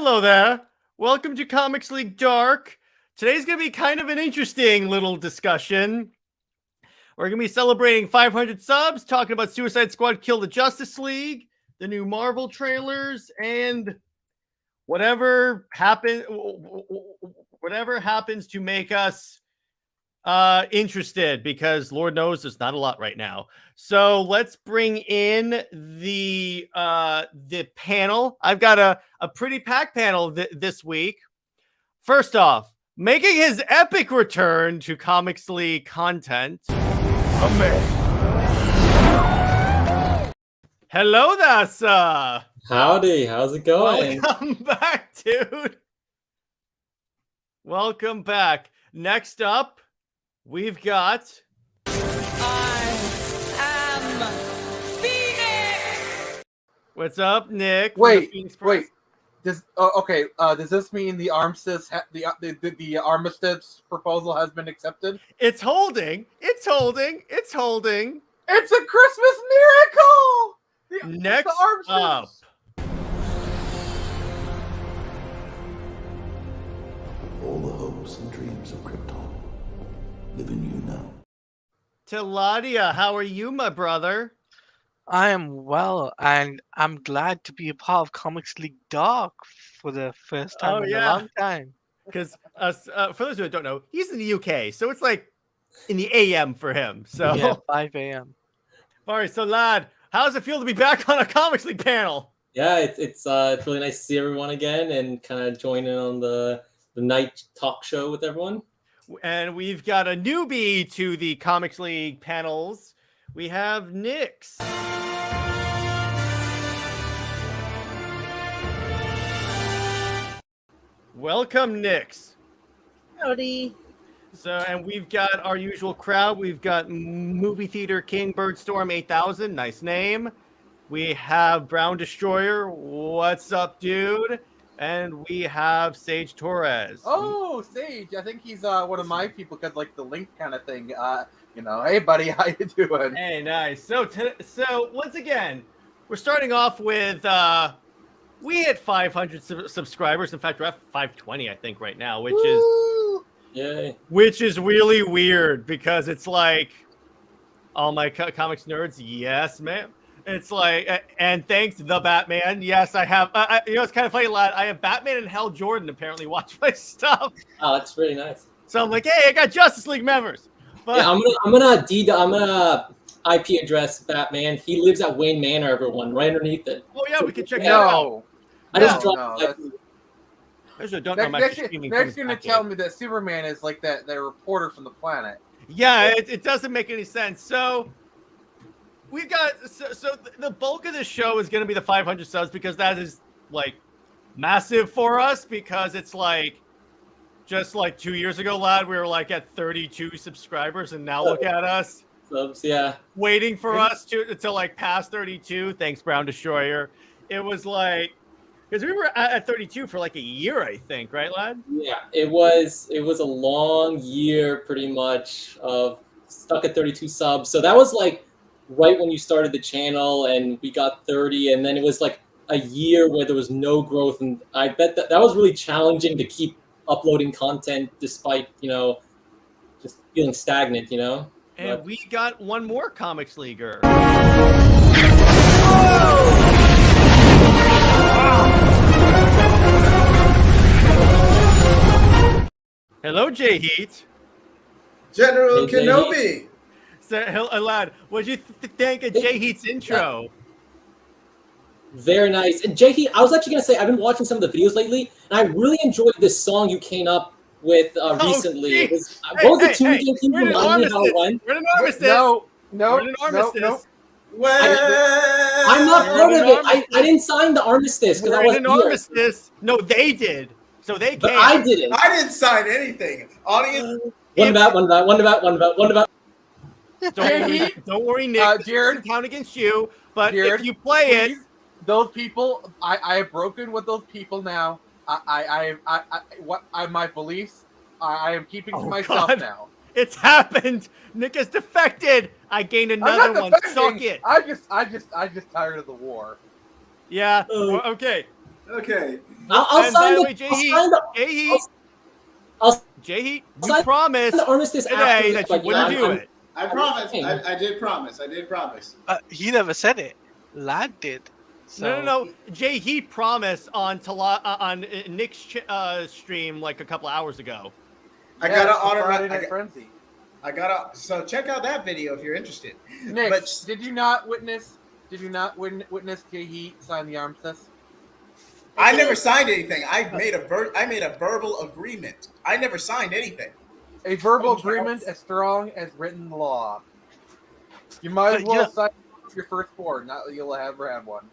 Hello there. Welcome to Comics League Dark. Today's going to be kind of an interesting little discussion. We're going to be celebrating 500 subs, talking about Suicide Squad Kill the Justice League, the new Marvel trailers, and whatever happens to make us interested, because Lord knows there's not a lot right now. So let's bring in the panel. I've got a pretty packed panel this week. First off, making his epic return to Comics League content, hello there, sir. Howdy, how's it going? Welcome back, dude. Welcome back. Next up, we've got... I am Phoenix! What's up, Nick? Wait. Does this mean the armistice the armistice proposal has been accepted? It's holding. It's holding. It's a Christmas miracle. Next up, all the hopes and dreams of Krypton live in you now. Teladia, how are you, my brother? I am well, and I'm glad to be a part of Comics League Dark for the first time in a long time. Because for those who don't know, he's in the UK, so it's like in the AM for him. So yeah, 5 a.m. All right, so lad, how does it feel to be back on a Comics League panel? Yeah, it's really nice to see everyone again and kind of join in on the night talk show with everyone. And we've got a newbie to the Comics League panels. We have Nyx. Welcome, Nyx. Howdy. So, and we've got our usual crowd. We've got Movie Theater King Birdstorm 8000. Nice name. We have Brown Destroyer. What's up, dude? And we have Sage Torres. Oh, Sage! I think he's one of my people because like the link kind of thing. Hey buddy, how you doing? Hey, nice. So once again, we're starting off with we hit 500 subscribers. In fact, we're at 520, I think, right now, which is really weird because it's like all my comics nerds. Yes, ma'am. It's like, and thanks the Batman. Yes, I have. It's kind of funny, lad. I have Batman and Hal Jordan apparently watch my stuff. Oh, that's really nice. So I'm like, hey, I got Justice League members. But yeah, I'm gonna IP address Batman. He lives at Wayne Manor, everyone, right underneath it. Oh yeah, we can check that out. I just dropped Next, you're gonna tell me that Superman is like that reporter from the planet. Yeah, it doesn't make any sense. So we've got so the bulk of this show is going to be the 500 subs because that is like massive for us because it's like just like 2 years ago, lad, we were like at 32 subscribers and now look at us. Subs, yeah. Waiting for us to like pass 32. Thanks, Brown Destroyer. It was like because we were at 32 for like a year, I think, right, lad? Yeah, it was a long year pretty much of stuck at 32 subs. So that was like right when you started the channel and we got 30, and then it was like a year where there was no growth, and I bet that was really challenging to keep uploading content despite just feeling stagnant, And we got one more Comics Leaguer. Hello, Jay Heat. General Kenobi. So, lad, what'd you think of Jay Heat's intro? Very nice. And Jay Heat, I was actually gonna say I've been watching some of the videos lately, and I really enjoyed this song you came up with recently. What was the tune again? Can you remind me how it went? We're in an armistice. No. Well, I'm not part of it. I didn't sign the armistice because I wasn't here. Armistice. No, they did. So they came. But I didn't. I didn't sign anything. Audience. One about. Don't worry, Nick. Jared, count against you. But Jared, if you play please, those people, I have broken with those people now. My beliefs, I am keeping to myself now. It's happened. Nick has defected. I gained another one. Suck it. I just tired of the war. Yeah. Okay. Okay. I'll And by sign the the. way, Jay I'll Heat, sign the. Jay Heat, I'll Jay Heat, sign you promised the armistice today after that this, you but wouldn't do I'm- it. I promise. Hey. I did promise. I did promise. He never said it. Lad did. So, No. Jay Heat promised on Nick's stream like a couple hours ago. I Yeah, gotta it's the honor Friday my. Night Frenzy. I gotta. So check out that video if you're interested. Nick, But- did you not witness? Did you not witness Jay Heat sign the armistice? I never signed anything. I made a verbal agreement. I never signed anything. A verbal agreement as strong as written law. You might as But, well yeah. sign your firstborn. Not that you'll ever have one.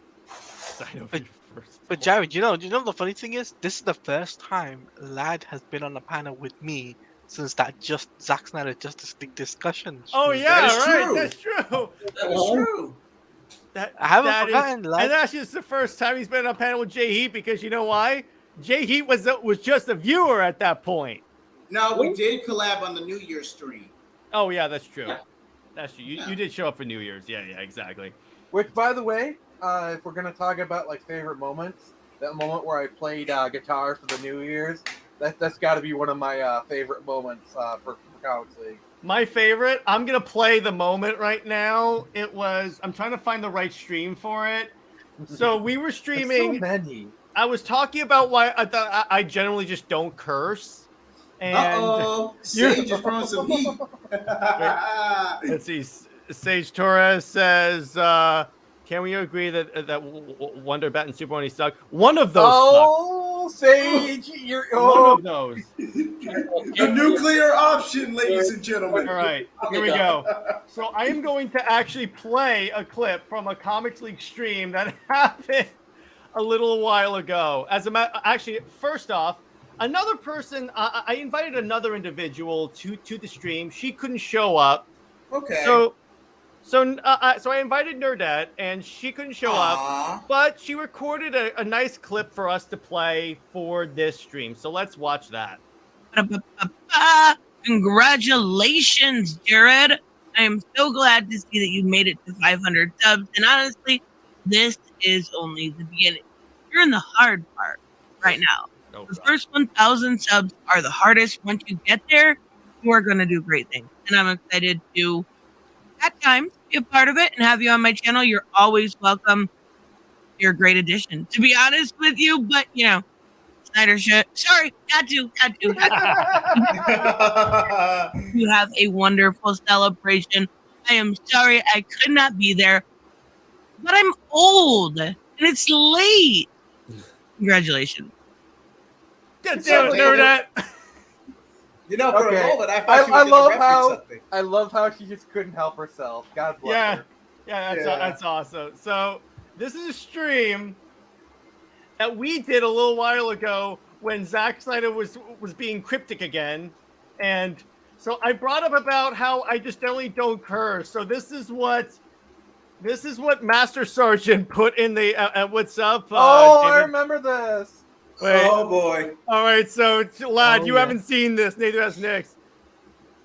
but Jared, you know the funny thing is, this is the first time Lad has been on a panel with me since that Zack Snyder Justice League discussion. Oh stream. yeah, That is right. true. That's true. That is true. I haven't that is- forgotten, Lad. and actually, it's the first time he's been on a panel with Jay Heat because you know why? Jay Heat was just a viewer at that point. No, we did collab on the New Year's stream. Oh yeah, that's true. Yeah. That's true. You, Yeah. you did show up for New Year's. Yeah, exactly. Which, by the way, if we're gonna talk about like favorite moments, that moment where I played guitar for the New Year's, that's got to be one of my favorite moments for Comics League. My favorite. I'm gonna play the moment right now. I'm trying to find the right stream for it. So we were There's streaming. so many. I was talking about why I generally just don't curse. And Uh-oh. Sage is throwing some heat. let's see. Sage Torres says, "Can we agree that Wonder Bat and Super Bunny suck? One of those. Oh, Sage, you're suck. One oh. of those. The nuclear option, ladies and gentlemen. All right, here we go. So I am going to actually play a clip from a Comics League stream that happened a little while ago. Actually, first off, another person. I invited another individual to the stream. She couldn't show up. Okay. So I invited Nerdette, and she couldn't show up. Aw. But she recorded a nice clip for us to play for this stream. So let's watch that. Congratulations, Jared. I am so glad to see that you made it to 500 subs. And honestly, this is only the beginning. You're in the hard part right now. Oh, The God. first 1,000 subs are the hardest. Once you get there, you are going to do great things. And I'm excited to, at times, be a part of it and have you on my channel. You're always welcome. You're a great addition, to be honest with you. But, you know, Snyder shit. Sorry, had to. You have a wonderful celebration. I am sorry I could not be there, but I'm old and it's late. Congratulations. God damn it, Nerdette. You know, for Okay. a moment, I thought she I was love going to reference how something. I love how she just couldn't help herself. God bless Yeah. her. Yeah, Yeah. that's awesome. So this is a stream that we did a little while ago when Zack Snyder was being cryptic again, and so I brought up about how I just generally don't curse. So this is what Master Sergeant put in the what's up. Oh, I David? remember this. Wait. Oh boy. All right, so lad, Oh, you yeah. haven't seen this, neither has Nick's.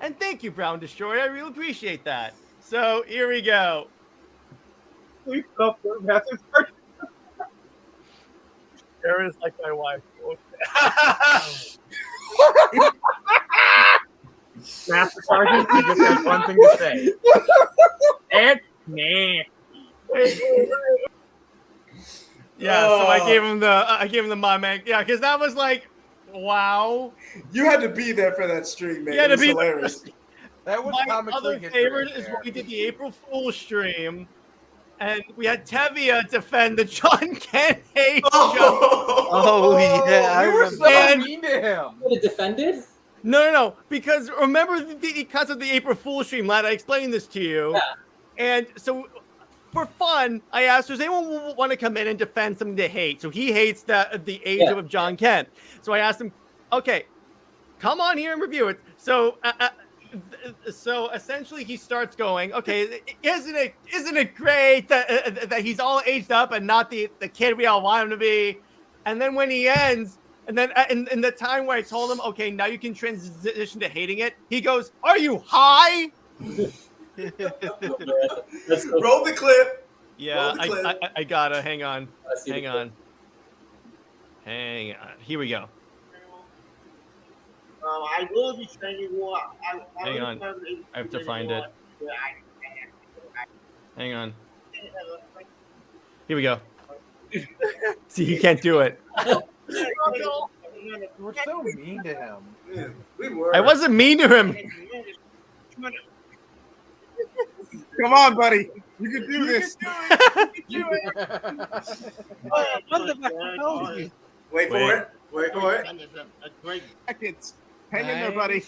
And thank you, Brown Destroyer. I really appreciate that. So here we go. Please stop the Master Sergeant. There is like my wife. Master Sergeant, he just has one thing to say. It's me. Yeah, so I Oh. gave him the my man. Yeah, because that was like, wow. You had to be there for that stream, man. You had It to was be hilarious. That was My Comics other League history favorite right is there. when we did the April Fool's stream, and we had Tevia defend the John Kent hate joke. Oh, yeah, I we were remember. so And- mean to him. Would it defended? No, because remember because of the April Fool's stream, lad, I explained this to you. Yeah. And so for fun, I asked, does anyone want to come in and defend something they hate? So he hates the age Yeah. of John Kent. So I asked him, okay, come on here and review it. So so essentially he starts going, okay, isn't it great that he's all aged up and not the kid we all want him to be? And then when he ends, and then in the time where I told him, okay, now you can transition to hating it, he goes, are you high? That's so- Roll the clip. Yeah, Roll the clip. I gotta hang on. I see the clip. Hang on. Hang on. Here we go. I will be spending more. Hang on. I have to find it. Hang on. Here we go. See, he can't do it. You were so mean to him. Yeah, we were. I wasn't mean to him. Come on, buddy. You can do this. Wait for it. Wait for it. Seconds. Hang in there, buddy.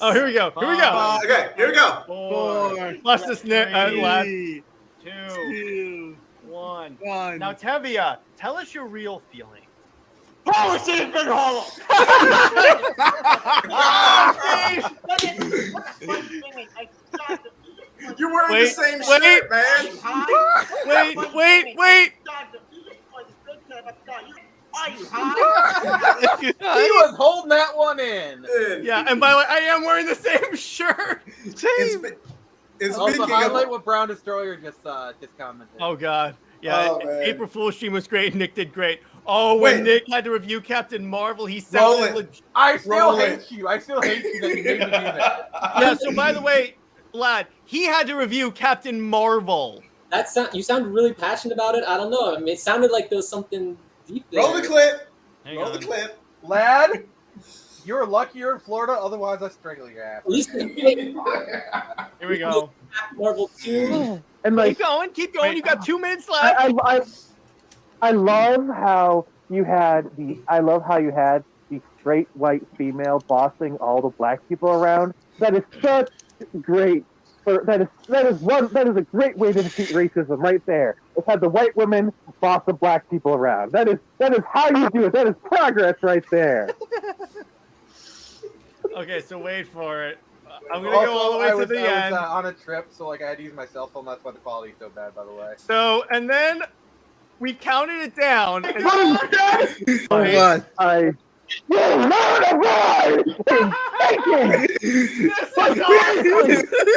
Oh, here we go. Here we go. Okay, here we go. 4, Plus this lad. 3, 2, 2, 1. 1. Now, Tevia, tell us your real feeling. Holy shit, big hollow! You're wearing Wait, the same wait. shirt, man. Wait. Are you high? He was holding that one in. Yeah, and by the way, I am wearing the same shirt. And Also, speaking highlight of, what Brown Destroyer just commented. Oh, God. Yeah, Oh, man. April Fool's stream was great. Nick did great. Oh, when Wait. Nick had to review Captain Marvel, he Roll sounded it. legit. I still Roll hate it. you. I still hate you that you made me do that. Yeah, so by the way, lad, he had to review Captain Marvel. You sound really passionate about it. I don't know. I mean, it sounded like there was something deep there. roll the clip. Hang Roll on. the clip. Lad, you're lucky you're in Florida, otherwise I strangle your ass. At least Here we go. Marvel 2. And like, Keep going. You got 2 minutes left. I love how you had the straight white female bossing all the black people around. That is such great. That is a great way to defeat racism right there. It's had the white women boss the black people around. That is how you do it. That is progress right there. Okay, so wait for it. I'm gonna go all the way to the end. I was on a trip, so like I had to use my cell phone. That's why the quality's so bad, by the way. So, and then we counted it down. And Oh, God. You learn to ride and thinking. This But is awesome.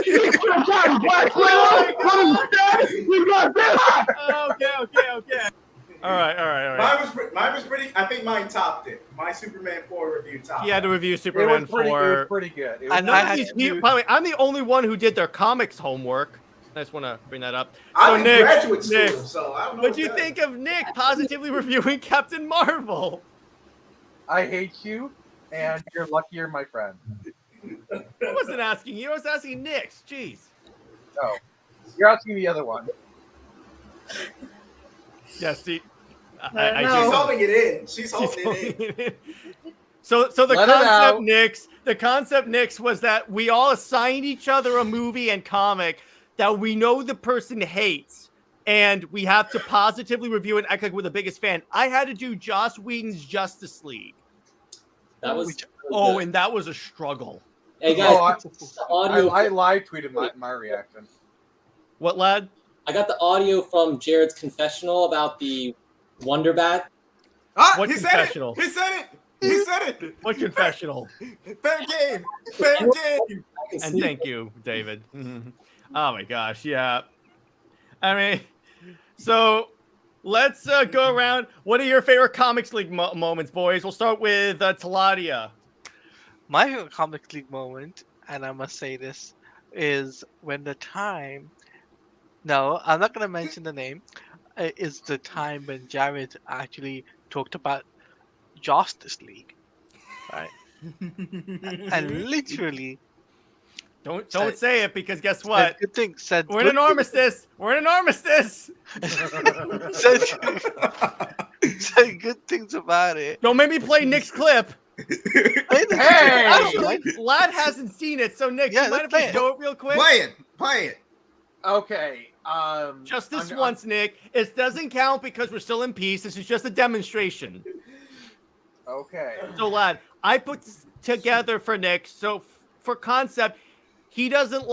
you could have gotten Black Widow, but instead we got this. Okay. All right. Mine was pretty. I think mine topped it. My Superman 4 review topped. He had to review It Superman was pretty 4. good. It was And None I of had these to people, do- by the way, I'm the only one who did their comics homework. I just want to bring that up. I'm in Nick, graduate school, Nick, so I don't know. what'd you think of Nick positively reviewing Captain Marvel? I hate you, and you're lucky you're my friend. I wasn't asking you. I was asking Nick. Jeez. No, you're asking the other one. Yeah, see. She's holding it in. She's holding it in. So the Let it out. concept, Nix, was that we all assigned each other a movie and comic that we know the person hates, and we have to positively review and act like we're the biggest fan. I had to do Joss Whedon's Justice League. That was. And that was a struggle. Hey guys, Oh, the audio. I live tweeted my reaction. What, lad? I got the audio from Jared's confessional about the Wonder Bat. Ah, What he confessional? said it. He said it. He said it. What confessional? Fair game. Fair game. And thank you, David. Mhm. Oh my gosh, yeah. I mean, so let's go around. What are your favorite Comics League moments, boys? We'll start with Taladia. My favorite Comics League moment, and I must say this, is when the time. No, I'm not going to mention the name. Is the time when Jared actually talked about Justice League, right? And literally, Don't say it, because guess what? Good thing said. We're in an armistice. We're in an armistice. said good things about it. Don't make me play Nick's clip. Hey! Lad hasn't seen it, so Nick, Yeah, you mind let's if we play it. show it real quick? Play it. Okay. Just this I'm- once, Nick. It doesn't count because we're still in peace. This is just a demonstration. Okay. So, lad, I put this together for Nick. So, for concept, he doesn't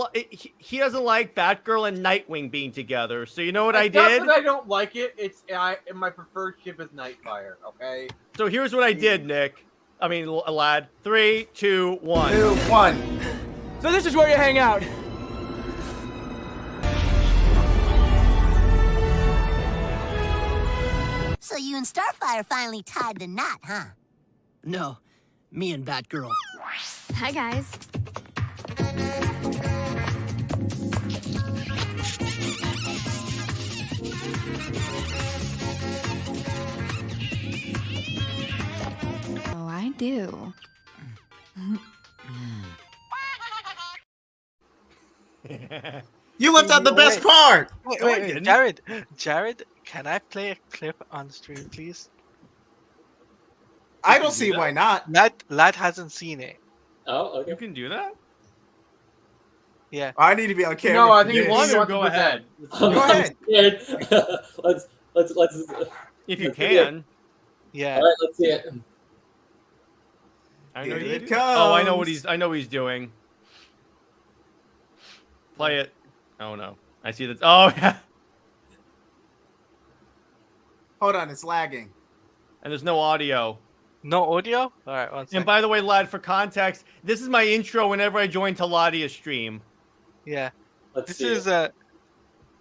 he doesn't like Batgirl and Nightwing being together. So, you know what I It's not did? that I don't like it. It's my preferred ship is Nightfire. Okay. So here's what I did, Nick. I mean, lad. 3, 2, 1. 2, 1. So this is where you hang out. you and Starfire finally tied the knot, huh? No, me and Batgirl. Hi, guys. Oh, I do. You left out the best part. Wait, Jared, can I play a clip on stream, please? I don't see why not. Lad hasn't seen it. Oh, okay. You can do that? Yeah. I need to be on camera. No, I for think you this. want to Go ahead. Go ahead. let's. If you let's see it. can. Yeah. All right, let's see it. I know Here you it do. Oh, I know comes. what he's doing. Play it. Oh no. I see that. Oh yeah. Hold on, it's lagging. And there's no audio. No audio? All right, one second. And by the way, lad, for context, this is my intro whenever I join Taladia's stream. Yeah. Let's This see is it.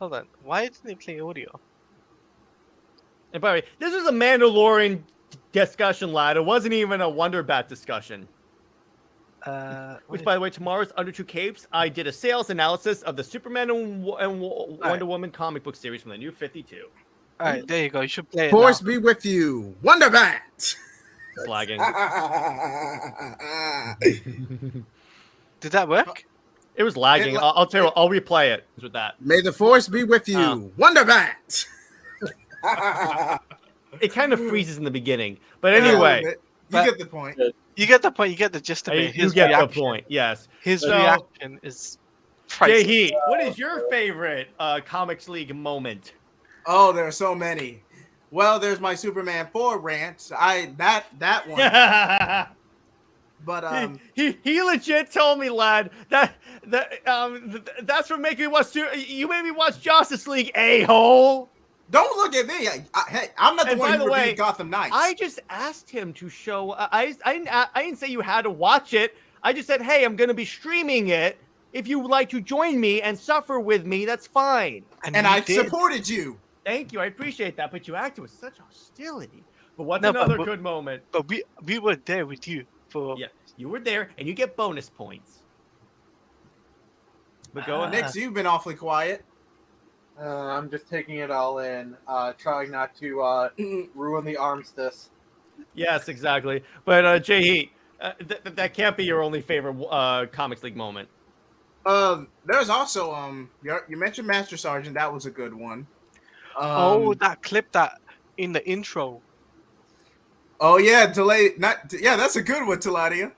Hold on. Why didn't it play audio? And by the way, this was a Mandalorian discussion, lad. It wasn't even a Wonder Bat discussion. Which, by the way, tomorrow's Under Two Capes, I did a sales analysis of the Superman and Wonder Woman comic book series from the New 52. All right, there you go. You should play it Force now. be with you, Wonder Bat. It's lagging. Did that work? It was lagging. I'll tell you what, I'll replay it with that. May the Force be with you, Wonder Bat. It kind of freezes in the beginning. But anyway. You get the point. You get the point. You get the gist of it. You get the point, yes. His So, reaction is priceless. Jay, what is your favorite Comics League moment? Oh, there are so many. Well, there's my Superman 4 rant. That one. But he legit told me, lad, that's what made me watch. You made me watch Justice League, a-hole. Don't look at me. Hey, I'm not the And one by who the way, reviewed Gotham Knights. I just asked him to show. I didn't say you had to watch it. I just said, hey, I'm going to be streaming it. If you would like to join me and suffer with me, that's fine. And I supported you. Thank you. I appreciate that. But you acted with such hostility. But what's No, another but- good moment? But we were there with you for. Yeah, you were there, and you get bonus points. But go ahead. Nix, you've been awfully quiet. I'm just taking it all in, trying not to ruin the armistice. Yes, exactly. But Jay Heat, that can't be your only favorite Comics League moment. There's also you mentioned Master Sergeant. That was a good one. That clip that in the intro. Oh yeah, that's a good one, Taladia.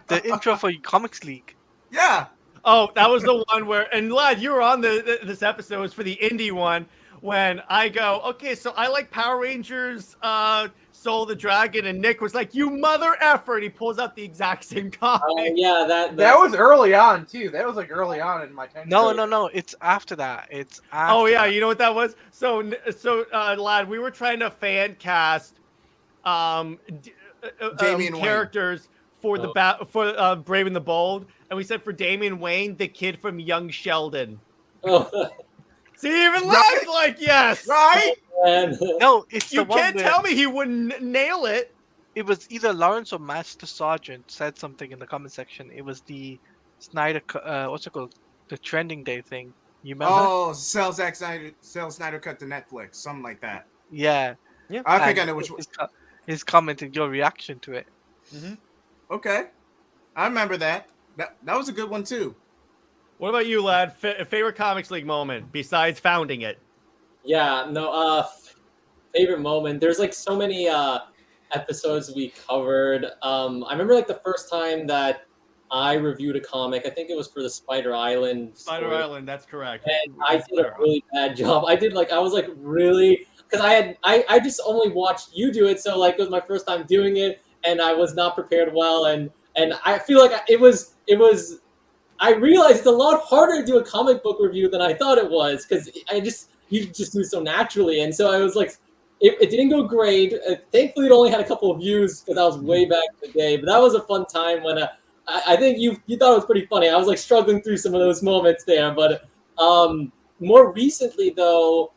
The intro for Comics League. Yeah. Oh, that was the one where, and lad, you were on this episode. It was for the indie one when I go, okay, so I like Power Rangers, Soul of the Dragon, and Nick was like, you mother effer, and he pulls out the exact same comic. Yeah, that was early on too. That was like early on in my tenure. No. It's after that. It's after. Oh yeah, that. you know what that was? So lad, we were trying to fan cast Damian Wayne. characters for the Brave and the Bold, and we said for Damian Wayne, the kid from Young Sheldon. Oh. See, even lad's like yes, right? No, it's you the one can't where tell me he wouldn't nail it. It was either Lawrence or Master Sergeant said something in the comment section. It was the Snyder, what's it called? The trending day thing. You remember? Oh, Sell Snyder cut to Netflix, something like that. Yeah. I think I know which one. His comment and your reaction to it. Mm-hmm. Okay, I remember that. That was a good one too. What about you, lad? Favorite Comics League moment besides founding it? Yeah, no, favorite moment. There's like so many episodes we covered. I remember like the first time that I reviewed a comic. I think it was for the Spider Island. Spider story. Island, that's correct. And I did a really bad job. I was like really, because I just only watched you do it, so like it was my first time doing it, and I was not prepared well, and I feel like it was. I realized it's a lot harder to do a comic book review than I thought it was, because you just do it so naturally, and so I was like, it didn't go great. Thankfully, it only had a couple of views because I was way back in the day, but that was a fun time when I think you thought it was pretty funny. I was like struggling through some of those moments there, but more recently though,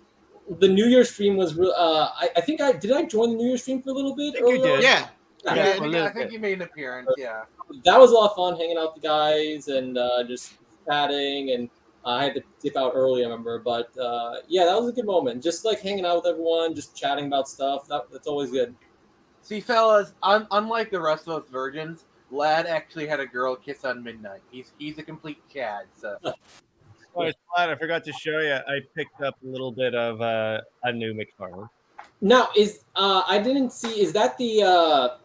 the New Year's stream was real. I think I join the New Year's stream for a little bit. I think you earlier on? did. Yeah. I think you made an appearance. Yeah. That was a lot of fun hanging out with the guys and just chatting. And I had to dip out early, I remember. But yeah, that was a good moment. Just like hanging out with everyone, just chatting about stuff. That's always good. See, fellas, unlike the rest of us virgins, Lad actually had a girl kiss on midnight. He's a complete Chad. So. Oh, I forgot to show you. I picked up a little bit of a new McFarlane. Now, I didn't see. Is that the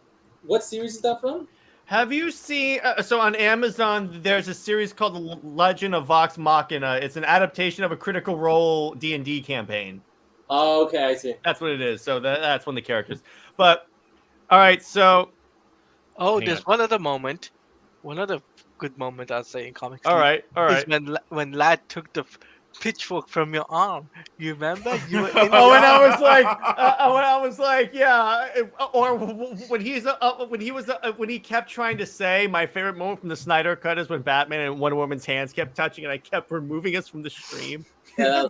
what series is that from? Have you seen? So on Amazon, there's a series called The Legend of Vox Machina. It's an adaptation of a Critical Role D&D campaign. Oh, okay, I see. That's what it is. So that's one of the characters. But all right, so there's one other moment, one other good moment I'd say in comics. All right. Is when Lad took the pitchfork from your arm. You remember? You were in when I was like, yeah. Or when he kept trying to say, my favorite moment from the Snyder Cut is when Batman and Wonder Woman's hands kept touching, and I kept removing us from the stream. Yeah.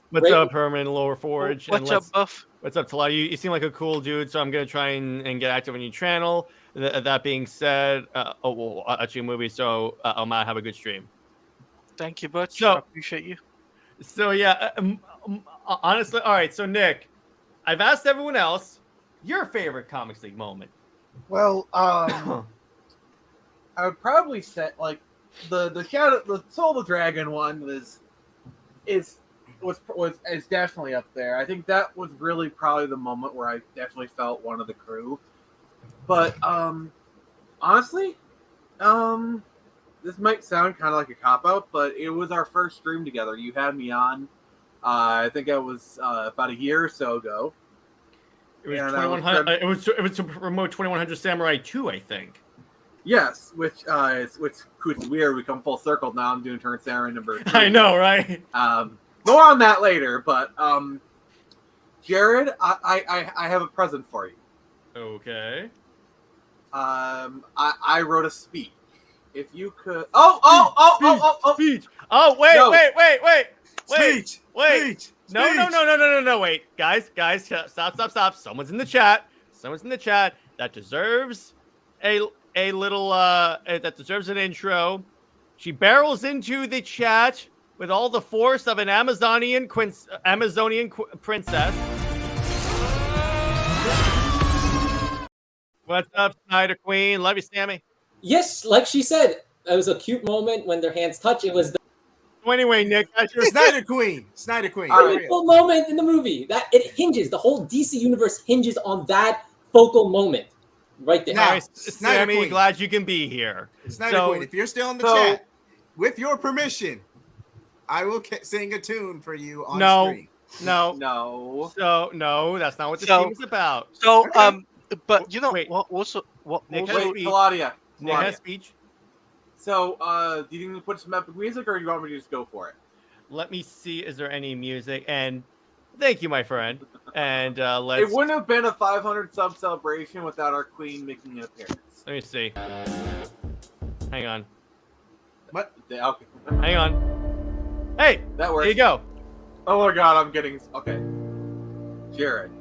What's up, Herman Lower Forge? What's up, Buff? What's up, Talal? You seem like a cool dude, so I'm gonna try and get active on your channel. That being said, I'll watch your movie, so I might have a good stream. Thank you, Butch. So, I appreciate you. So yeah, honestly, all right. So Nick, I've asked everyone else your favorite Comics League moment. Well, I would probably say like the Shadow, the Soul of the Dragon one was definitely up there. I think that was really probably the moment where I definitely felt one of the crew. But honestly, this might sound kind of like a cop-out, but it was our first stream together. You had me on. I think it was about a year or so ago. It was 2100. It was to promote 2100 Samurai 2, I think. Yes, which is weird. We come full circle now. I'm doing Turn Samurai number 3. I know, right? More on that later. But Jared, I have a present for you. Okay. I wrote a speech. If you could. Speech. Oh, wait. Speech. Wait. No. Wait, guys. Stop. Someone's in the chat that deserves a little that deserves an intro. She barrels into the chat with all the force of an Amazonian princess. What's up, Snyder Queen? Love you, Sammy. Yes, like she said, it was a cute moment when their hands touch. It was the anyway, Nick, Snyder Queen. focal moment in the movie. That it hinges. The whole DC universe hinges on that focal moment, right there. Now, nice. Sammy, Queen. glad you can be here. Snyder Queen, if you're still in the chat, with your permission, I will sing a tune for you on screen. No. So no, that's not what this game is about. So but you know what? Nick also, Claudia. Nick has speech. So, do you think we put some epic music, or you want me to just go for it? Let me see. Is there any music? And thank you, my friend. And let's. It wouldn't have been a 500 sub celebration without our queen making an appearance. Let me see. Hang on. What? Okay. Hang on. Hey, that works. Here you go. Oh my God, I'm getting okay. Jared,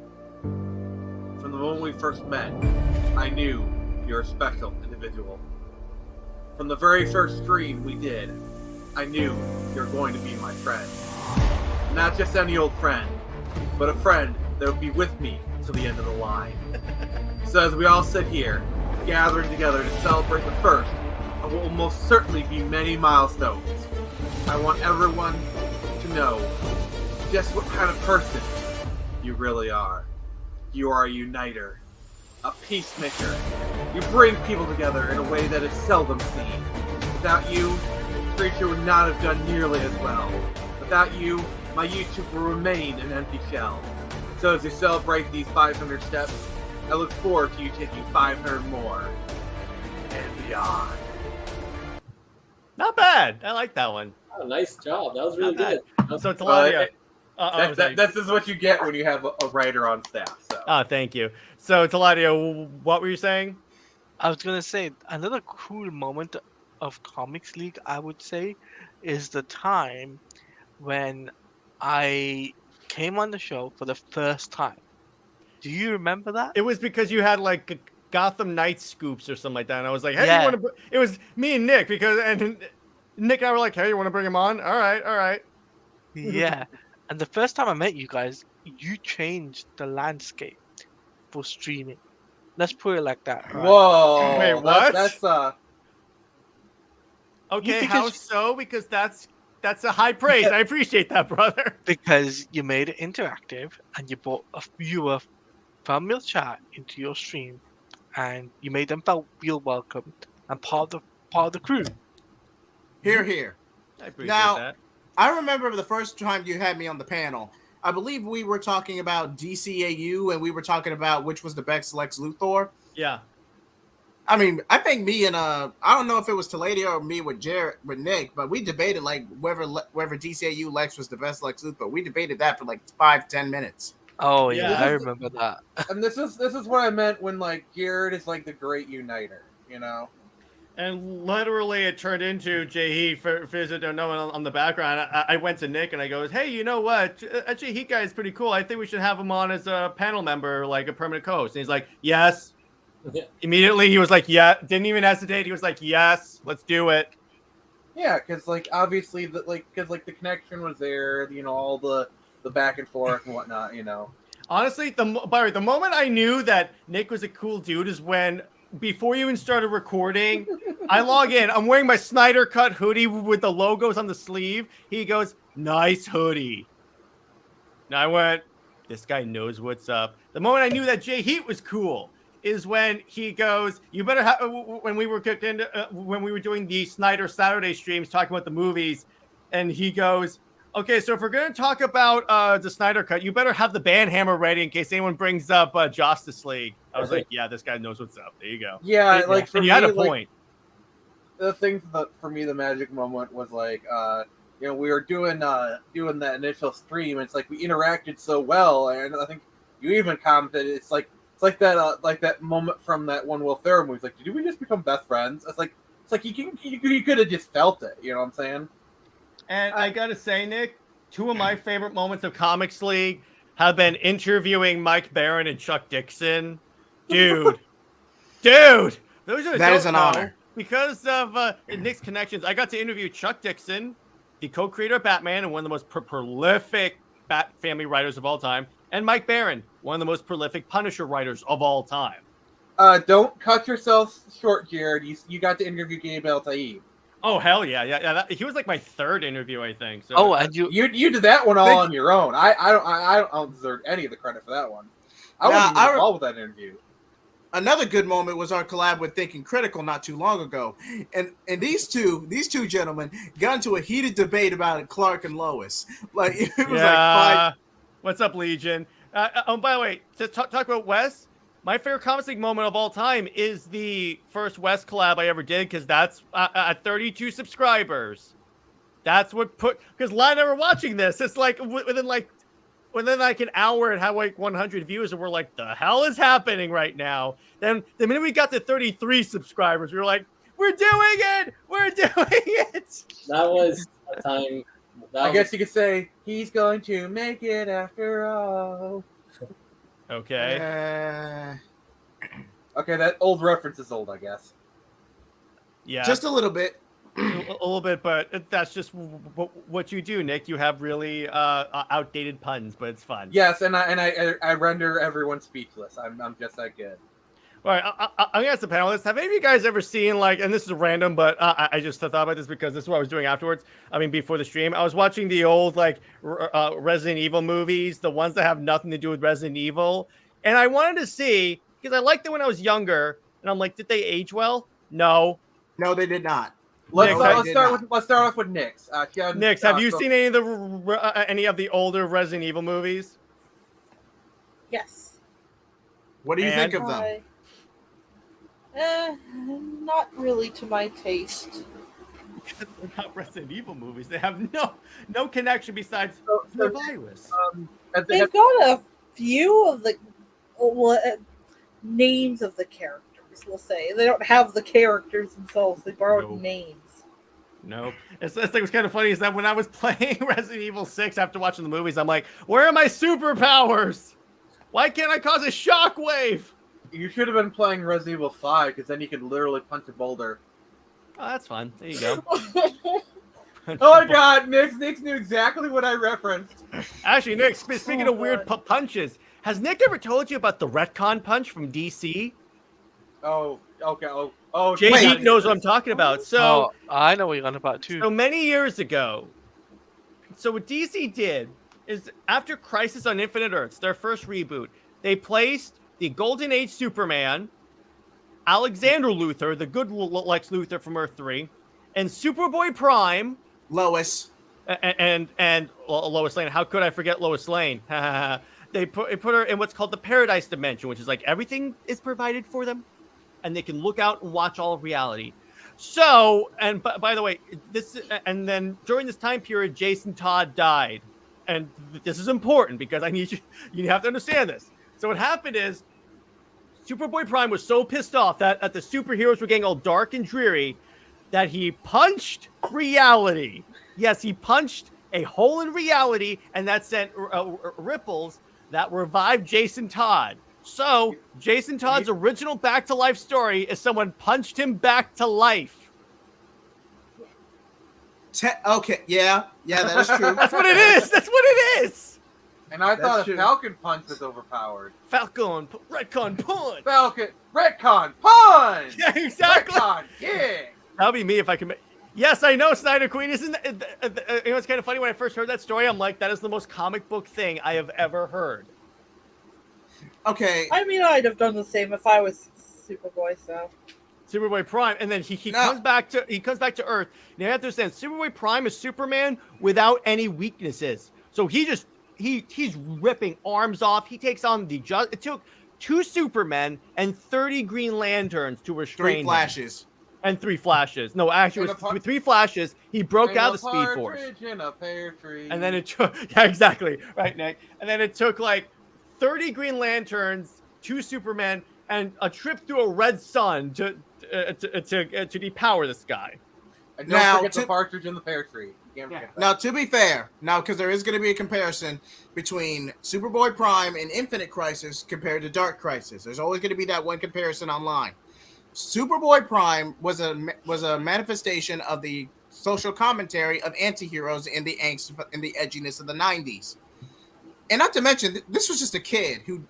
from the moment we first met, I knew you're a special individual. From the very first stream we did, I knew you're going to be my friend. Not just any old friend, but a friend that would be with me to the end of the line. So as we all sit here, gathering together to celebrate the first of what will most certainly be many milestones, I want everyone to know just what kind of person you really are. You are a uniter, a peacemaker. You bring people together in a way that is seldom seen. Without you, Creature would not have done nearly as well. Without you, my YouTube will remain an empty shell. So as you celebrate these 500 steps, I look forward to you taking 500 more and beyond. Not bad. I like that one. Oh, nice job. That was really good. So it's a lot of this is what you get when you have a writer on staff. So. Oh, thank you. So, Taladio, what were you saying? I was gonna say another cool moment of Comics League, I would say, is the time when I came on the show for the first time. Do you remember that? It was because you had like Gotham Knights scoops or something like that, and I was like, "Hey, Yeah. you want to?" It was me and Nick and Nick and I were like, "Hey, you want to bring him on?" All right. Yeah. And the first time I met you guys, you changed the landscape for streaming. Let's put it like that. Right? Whoa. Wait, what? That's Okay, because- how so? Because that's a high praise. I appreciate that, brother. Because you made it interactive and you brought a viewer from your chat into your stream, and you made them feel welcome and part of the crew. Here. I appreciate Now, that. I remember the first time you had me on the panel. I believe we were talking about DCAU, and we were talking about which was the best Lex Luthor. Yeah. I mean, I think me and I don't know if it was Taladia or me with Nick, but we debated like whether DCAU Lex was the best Lex Luthor. We debated that for like 5-10 minutes. Oh Yeah. yeah, I remember that. and this is what I meant when like Garrett is like the great uniter, you know. And literally, it turned into Jahid. For those that don't know, on the background, I went to Nick and I goes, "Hey, you know what? That Jahid guy is pretty cool. I think we should have him on as a panel member, like a permanent co-host." And he's like, "Yes." Yeah. Immediately, he was like, "Yeah." Didn't even hesitate. He was like, "Yes, let's do it." Yeah, because like obviously because the connection was there, you know, all the back and forth and whatnot, you know. Honestly, the moment I knew that Nick was a cool dude is when, before you even started recording, I log in. I'm wearing my Snyder Cut hoodie with the logos on the sleeve. He goes, "Nice hoodie." And I went, "This guy knows what's up." The moment I knew that Jay Heat was cool is when he goes, "You better have." When we were kicked into, when we were doing the Snyder Saturday streams talking about the movies, and he goes, "Okay, so if we're going to talk about the Snyder Cut, you better have the Banhammer ready in case anyone brings up Justice League." I was like, "Yeah, this guy knows what's up." There you go. Yeah, like for and me, you had a like, point. the thing that for me the magic moment was like you know, we were doing that initial stream, and it's like we interacted so well, and I think you even commented it's like that moment from that one Will Ferrell movie. It's like, did we just become best friends? It's like you could have just felt it, you know what I'm saying? And I gotta say, Nick, two of my favorite moments of Comics League have been interviewing Mike Barron and Chuck Dixon. Dude, those are That is an honor. Because of Nick's connections. I got to interview Chuck Dixon, the co-creator of Batman and one of the most prolific Bat family writers of all time, and Mike Barron, one of the most prolific Punisher writers of all time. Don't cut yourself short, Jared. You got to interview Gabe El-Taib. Oh hell yeah! He was like my third interview, I think. So, Oh, and you You did that one all on your own. I don't deserve any of the credit for that one. I wasn't even involved with that interview. Another good moment was our collab with Thinking Critical not too long ago, and these two gentlemen got into a heated debate about Clark and Lois. Like it was like what's up, Legion? Oh, by the way, to talk about Wes, my favorite Comics League moment of all time is the first Wes collab I ever did, because that's at 32 subscribers. That's what because a lot of them are watching this. It's like within like an hour it had like 100 views, and we're like, the hell is happening right now? Then the minute we got to 33 subscribers, we were like, we're doing it. That was a time. I guess you could say he's going to make it after all. Okay. Okay, that old reference is old, I guess. Yeah. just a little bit. A little bit, but that's just what you do, Nick. You have really outdated puns, but it's fun. Yes, and I render everyone speechless. I'm just that good. All right, I'm gonna ask the panelists. Have any of you guys ever seen, like, and this is random, but I just thought about this because this is what I was doing afterwards. I mean, before the stream, I was watching the old like Resident Evil movies, the ones that have nothing to do with Resident Evil, and I wanted to see, because I liked it when I was younger, and I'm like, did they age well? No, they did not. Let's start off with Nyx. Nyx, have you seen any of the older Resident Evil movies? Yes. What do you think of them? Not really to my taste. They're not Resident Evil movies. They have no connection besides the virus. They've got a few of the names of the characters, we'll say. They don't have the characters themselves. They borrowed names. Nope. It's like what's kind of funny is that when I was playing Resident Evil 6 after watching the movies, I'm like, where are my superpowers? Why can't I cause a shockwave? You should have been playing Resident Evil 5 because then you could literally punch a boulder. Oh, that's fun. There you go. Oh my god, Nick knew exactly what I referenced. Actually, Nick, speaking of weird punches, has Nick ever told you about the retcon punch from DC? Oh, okay. Oh, JD knows what I'm talking about. So I know what you're on about too. So many years ago, so what DC did is after Crisis on Infinite Earths, their first reboot, they placed the Golden Age Superman, Alexander Luthor, the good Lex Luthor from Earth 3, and Superboy Prime, Lois, and Lois Lane. How could I forget Lois Lane? They put her in what's called the Paradise Dimension, which is like everything is provided for them, and they can look out and watch all of reality. So, and by the way, and then during this time period, Jason Todd died, and this is important because I need you have to understand this. So what happened is, Superboy Prime was so pissed off that the superheroes were getting all dark and dreary that he punched reality. Yes, he punched a hole in reality, and that sent ripples that revived Jason Todd. So, Jason Todd's original back-to-life story is someone punched him back to life. Okay, yeah, that is true. That's what it is. That's what it is. And I thought a Falcon punch was overpowered. Retcon punch. Falcon retcon punch. Yeah, exactly. Retcon kick. That'll be me if I can. Yes, I know Snyder Queen isn't. You know, it's kind of funny when I first heard that story. I'm like, that is the most comic book thing I have ever heard. Okay. I mean, I'd have done the same if I was Superboy. So. Superboy Prime, and then he comes back to Earth. Now you have to understand, Superboy Prime is Superman without any weaknesses. So he's ripping arms off. He takes on it took 2 Supermen and 30 Green Lanterns to restrain 3 Flashes. him. And 3 Flashes. No, actually, it was 3 Flashes. He broke out of the Speed Force. In a pear tree. And then it took, yeah, exactly, right, Nick. And then it took like 30 Green Lanterns, 2 Supermen, and a trip through a red sun to depower this guy. And don't forget the partridge in the pear tree. Now, to be fair, because there is going to be a comparison between Superboy Prime and Infinite Crisis compared to Dark Crisis. There's always going to be that one comparison online. Superboy Prime was a manifestation of the social commentary of antiheroes in the angst and the edginess of the 90s. And not to mention, this was just a kid who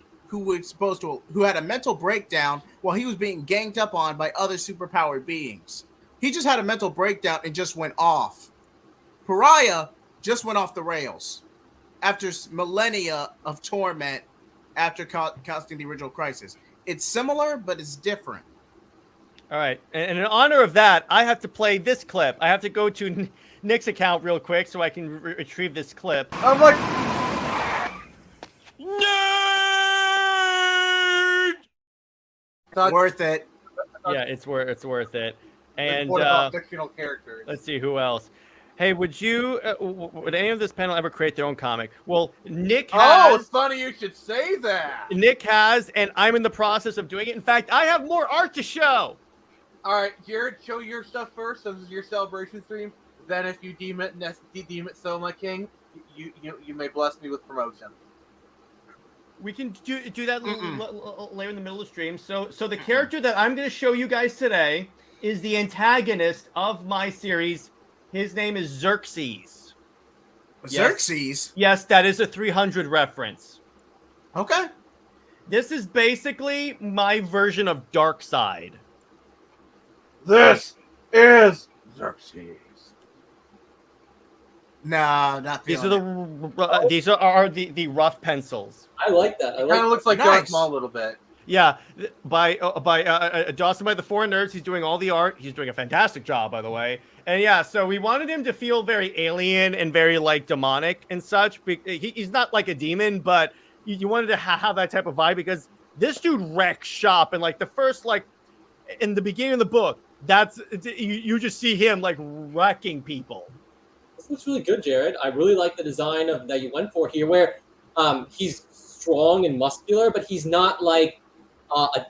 had a mental breakdown while he was being ganged up on by other superpowered beings. He just had a mental breakdown and just went off. Pariah just went off the rails after millennia of torment after casting the original Crisis. It's similar, but it's different. All right. And in honor of that, I have to play this clip. I have to go to Nick's account real quick so I can retrieve this clip. I'm like... Worth it. Yeah, it's worth it. And what about fictional characters? Let's see who else. Hey, would any of this panel ever create their own comic? Well, Nick has. Oh, it's funny you should say that. Nick has, and I'm in the process of doing it. In fact, I have more art to show. All right, Jared, show your stuff first. This is your celebration stream. Then, if you deem it so, my king, you may bless me with promotion. We can do that later in the middle of the stream. So the character that I'm going to show you guys today is the antagonist of my series. His name is Xerxes. Xerxes? Yes, that is a 300 reference. Okay. This is basically my version of Darkseid. This is Xerxes. No, not feeling these are the rough pencils. I like that. It kind of looks like Darth Maul a little bit. Yeah, by Dawson by the Four Nerds. He's doing all the art. He's doing a fantastic job, by the way. And yeah, so we wanted him to feel very alien and very like demonic and such. He's not like a demon, but you wanted to have that type of vibe because this dude wrecks shop. And like the first, in the beginning of the book, you just see him like wrecking people. This looks really good, Jared. I really like the design that you went for here, where he's strong and muscular, but he's not like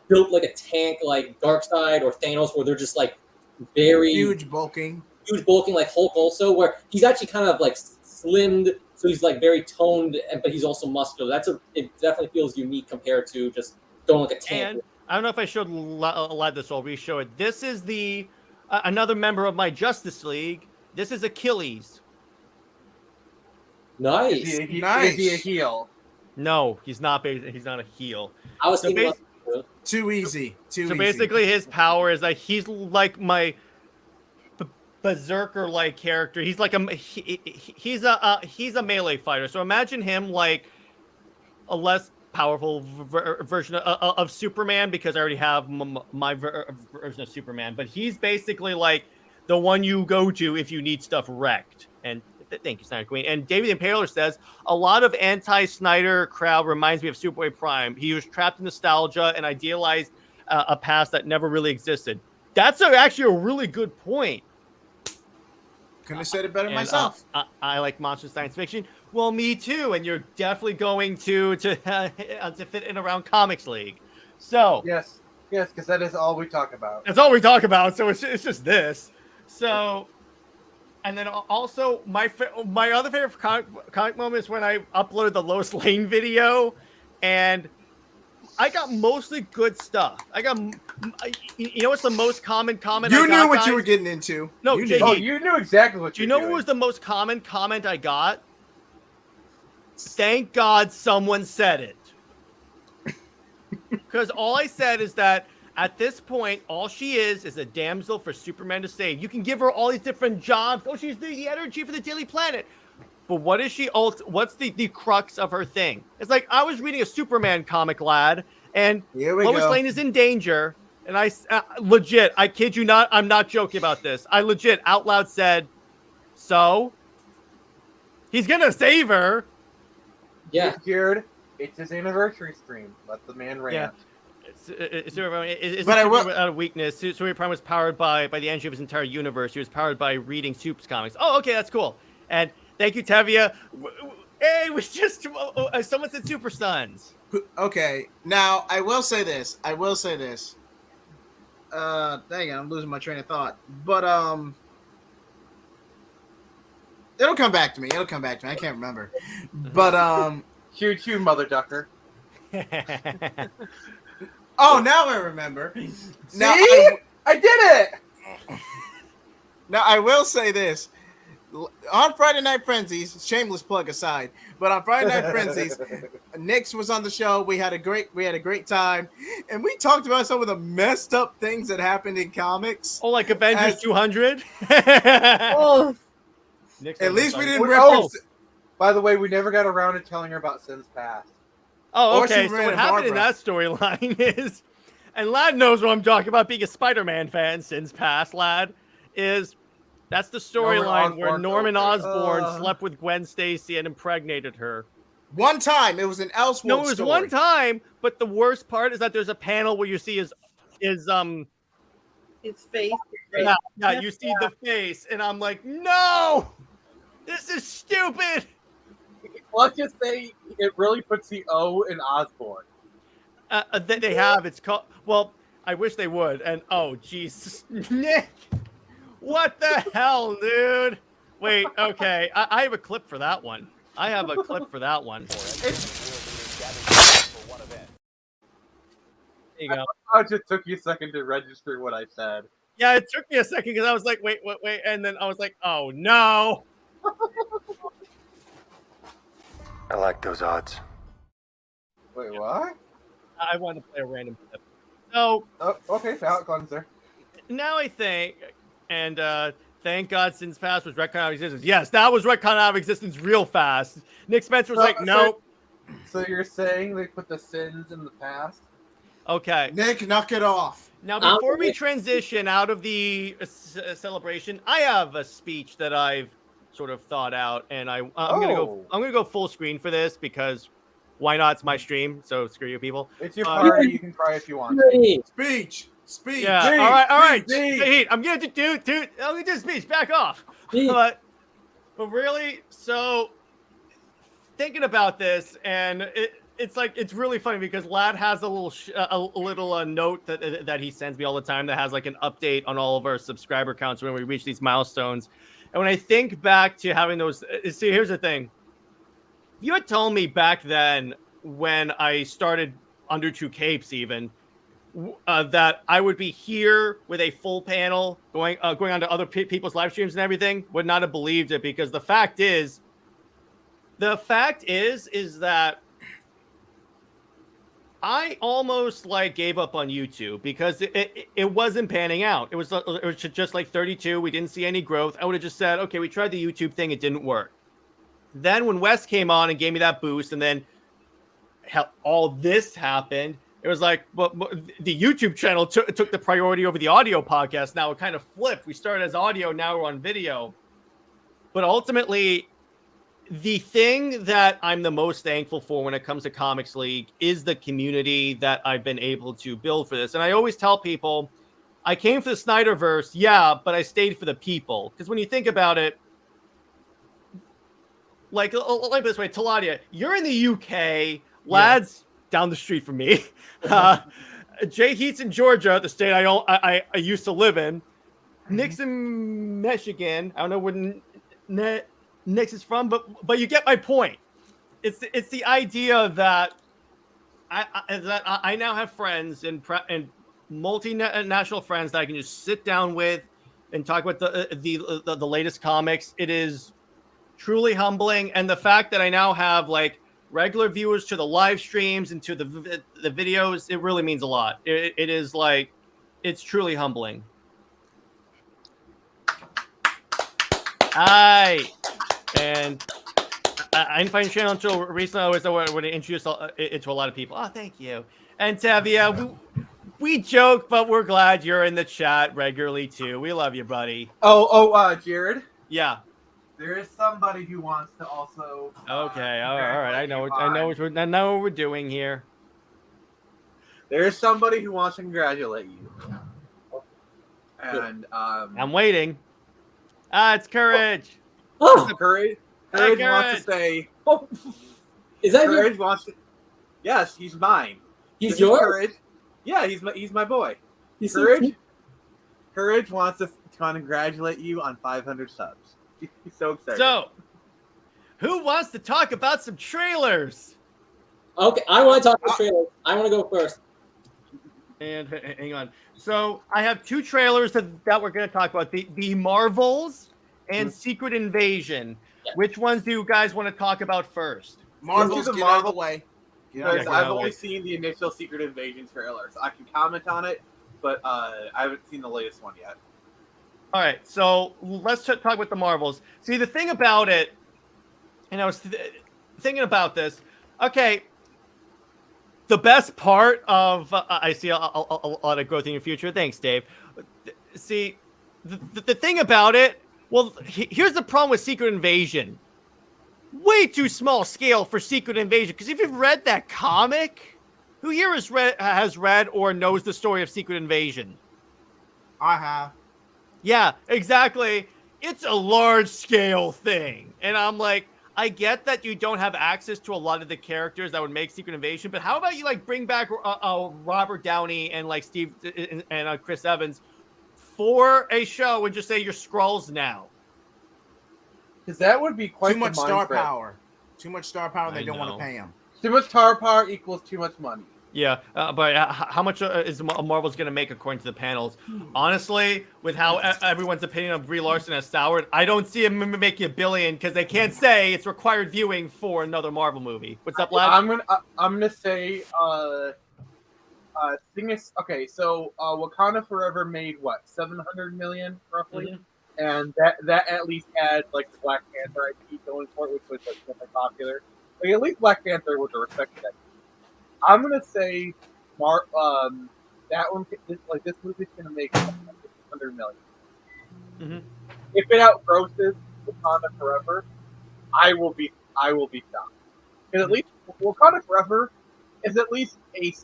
built like a tank like Darkseid or Thanos, where they're just like very huge, bulking. huge bulking like Hulk also, where he's actually kind of like slimmed, so he's like very toned, but he's also muscular. It definitely feels unique compared to just going like a tank. And I don't know if I showed Lad this, or re-show it. This is the another member of my Justice League. This is Achilles. Nice. Is he a heel? No, he's not. He's not a heel. I was So thinking Too easy. Too So easy. basically, his power is like he's like my berserker-like character. He's like he's a melee fighter. So imagine him like a less powerful version of Superman, because I already have my version of Superman. But he's basically like the one you go to if you need stuff wrecked. And thank you, Snyder Queen. And David Impaler says a lot of anti-Snyder crowd reminds me of Superboy Prime. He was trapped in nostalgia and idealized a past that never really existed. That's actually a really good point. Couldn't have said it better And, myself. I like monster science fiction. Well, me too. And you're definitely going to fit in around Comics League. So Yes, because that is all we talk about. that's all we talk about. So it's just this. So, and then also my other favorite comic moment is when I uploaded the Lois Lane video, and I got mostly good stuff. I got, you know what's the most common comment? You I got, knew what guys? you were getting into. No, you Jay, knew. You knew exactly what Do you know what was the most common comment I got? Thank God someone said it. Because all I said is that at this point, all she is a damsel for Superman to save. You can give her all these different jobs. Oh, she's the energy for the Daily Planet. But what is she? What's the crux of her thing? It's like I was reading a Superman comic, lad, and Lois Lane is in danger. And I legit, I kid you not, I'm not joking about this. I legit out loud said, so he's gonna save her. Yeah, Jared, it's his anniversary stream. Let the man rant. Yeah. It's But I will- out of weakness. Superman Prime was powered by the engine of his entire universe. He was powered by reading Supes comics. Oh, okay, that's cool. And thank you, Tevia. Hey, we just someone said Super Sons. Okay, now I will say this. Dang it, I'm losing my train of thought. But it'll come back to me. I can't remember. But Choo, mother ducker. oh, now I remember. Now See? I did it. Now I will say this. On Friday Night Frenzies, shameless plug aside, but on Friday Night Frenzies, Nix was on the show. We had a great time, and we talked about some of the messed up things that happened in comics. Oh, like Avengers 200. Oh, At least we didn't Oh, reference. by the way, we never got around to telling her about Sins Past. Oh, Or okay. So Superman what and happened in Barbara. that storyline is, and Lad knows what I'm talking about being a Spider-Man fan since past, Lad, is that's the storyline where Norman Osborn slept with Gwen Stacy and impregnated her. One time, it was an Elseworld No, it was story. one time, but the worst part is that there's a panel where you see his his face. yeah, you see the face, and I'm like, no, this is stupid. Let's just say it really puts the O in Osborn. They have. It's called. Well, I wish they would. And oh, Jesus, Nick, what the hell, dude? Wait, okay, I have a clip for that one. There you go. It just took you a second to register what I said. Yeah, it took me a second because I was like, wait, and then I was like, oh no. I like those odds. Wait, what? I want to play a random clip. So Oh, okay, palate cleanser. now I think, and thank God Sins Past was retconned out of existence. Yes, that was retconned out of existence real fast. Nick Spencer was like, nope. So you're saying they put the sins in the past? Okay. Nick, knock it off. Now, before we transition out of the celebration, I have a speech that I've sort of thought out, and I'm gonna go full screen for this because why not? It's my stream, so screw you people. It's your party. You can cry if you want. Speech. Yeah. Speech, all right. speech. Hey, I'm gonna do. I'm gonna do speech. Back off. But really, so thinking about this, and it's really funny because Lad has a little note that he sends me all the time that has like an update on all of our subscriber counts when we reach these milestones. And when I think back to having those, see, here's the thing. You had told me back then when I started Under Two Capes, even that I would be here with a full panel going on to other people's live streams and everything. Would not have believed it because the fact is that I almost like gave up on YouTube because it wasn't panning out. It was just like 32. We didn't see any growth. I would have just said, okay, we tried the YouTube thing. It didn't work. Then when Wes came on and gave me that boost, and then all this happened, it was like, well, the YouTube channel took the priority over the audio podcast. Now it kind of flipped. We started as audio, now we're on video. But ultimately, the thing that I'm the most thankful for when it comes to Comics League is the community that I've been able to build for this. And I always tell people, I came for the Snyderverse, yeah, but I stayed for the people. Because when you think about it, like this way, Taladia, you're in the UK, Lad's down the street from me. Jay Heat's in Georgia, the state I used to live in. Nick's in Michigan. I don't know where Nick's is from, but you get my point. It's the idea that I now have friends and multinational friends that I can just sit down with and talk about the latest comics. It is truly humbling, and the fact that I now have like regular viewers to the live streams and to the videos, it really means a lot. It is like, it's truly humbling. And I didn't find the channel until recently. I was when I introduced it to a lot of people. Oh, thank you. And Tevia, we joke, but we're glad you're in the chat regularly too. We love you, buddy. Jared. Yeah. There is somebody who wants to also. Okay. All right. I know what we're doing here. There is somebody who wants to congratulate you. And I'm waiting. It's Courage. Oh, Courage Courage. wants to say. Is that Courage wants to? Yes, he's mine. He's yours? Courage. Yeah, he's my boy. He's Courage wants to congratulate you on 500 subs. He's so excited. So, who wants to talk about some trailers? Okay, I want to talk about trailers. I want to go first. And hang on. So I have two trailers that we're going to talk about: the Marvels and Secret Invasion. Yeah. Which ones do you guys want to talk about first? Marvels, get out of the way. Because I've only seen the initial Secret Invasion trailer, so I can comment on it, but I haven't seen the latest one yet. All right, so let's talk about the Marvels. See, the thing about it, and I was thinking about this. Okay, the best part of I see a lot of growth in your future. Thanks, Dave. See, the thing about it. Well, here's the problem with Secret Invasion. Way too small scale for Secret Invasion. Because if you've read that comic, who here has read or knows the story of Secret Invasion? I have. Yeah, exactly. It's a large scale thing. And I'm like, I get that you don't have access to a lot of the characters that would make Secret Invasion, but how about you like bring back Robert Downey and like Steve and Chris Evans for a show and just say you're Skrulls now? Because that would be quite too much star power. Too much star power. They don't want to pay him. Too much star power equals too much money. Yeah, but how much is Marvel's going to make according to the panels? Honestly, with how everyone's opinion of Brie Larson has soured, I don't see him making $1 billion because they can't say it's required viewing for another Marvel movie. What's up, lad? I'm gonna say thing is, okay, so Wakanda Forever made what, 700 million roughly, and that at least had like the Black Panther IP going for it, which was like super popular. Like at least Black Panther was a respected IP. I'm gonna say, that one, this movie's gonna make 600 million. Mm-hmm. If it outgrosses Wakanda Forever, I will be shocked. Because at least Wakanda Forever is at least a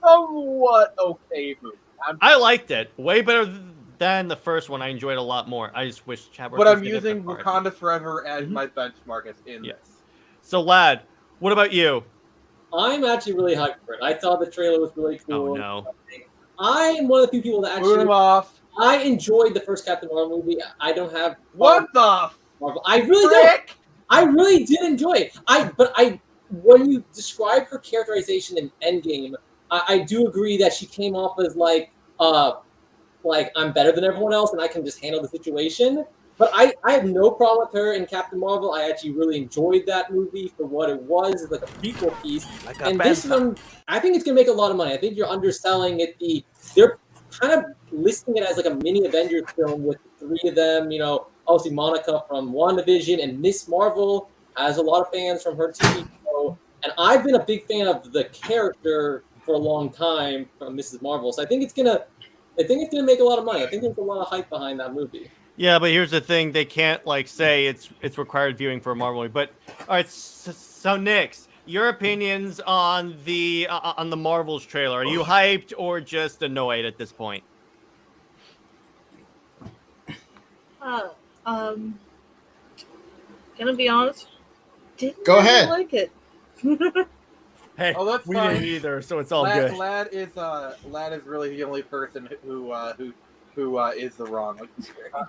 somewhat okay movie. I liked it way better than the first one. I enjoyed it a lot more. I just wish Chadwick. But I'm using Wakanda Forever as my benchmark as in this. So, lad, what about you? I'm actually really hyped for it. I thought the trailer was really cool. Oh no. I'm one of the few people that Boot actually him off. I enjoyed the first Captain Marvel movie. I don't have What the Marvel. I really don't. I really did enjoy it. When you describe her characterization in Endgame, I do agree that she came off as like I'm better than everyone else and I can just handle the situation. But I have no problem with her in Captain Marvel. I actually really enjoyed that movie for what it was. It's like a prequel piece. And this one, I think it's gonna make a lot of money. I think you're underselling it. They're kind of listing it as like a mini Avengers film with the three of them. You know, obviously Monica from WandaVision and Miss Marvel has a lot of fans from her TV show. And I've been a big fan of the character for a long time from Mrs. Marvel. So I think it's gonna make a lot of money. I think there's a lot of hype behind that movie. Yeah, but here's the thing: they can't like say it's required viewing for a Marvel movie. But all right, so Nix, your opinions on the Marvels trailer? Are you hyped or just annoyed at this point? Gonna be honest. Didn't Go really ahead. like it. Hey, Oh, that's we fine. didn't either, so it's all Lad, good. Lad is really the only person who is the wrong.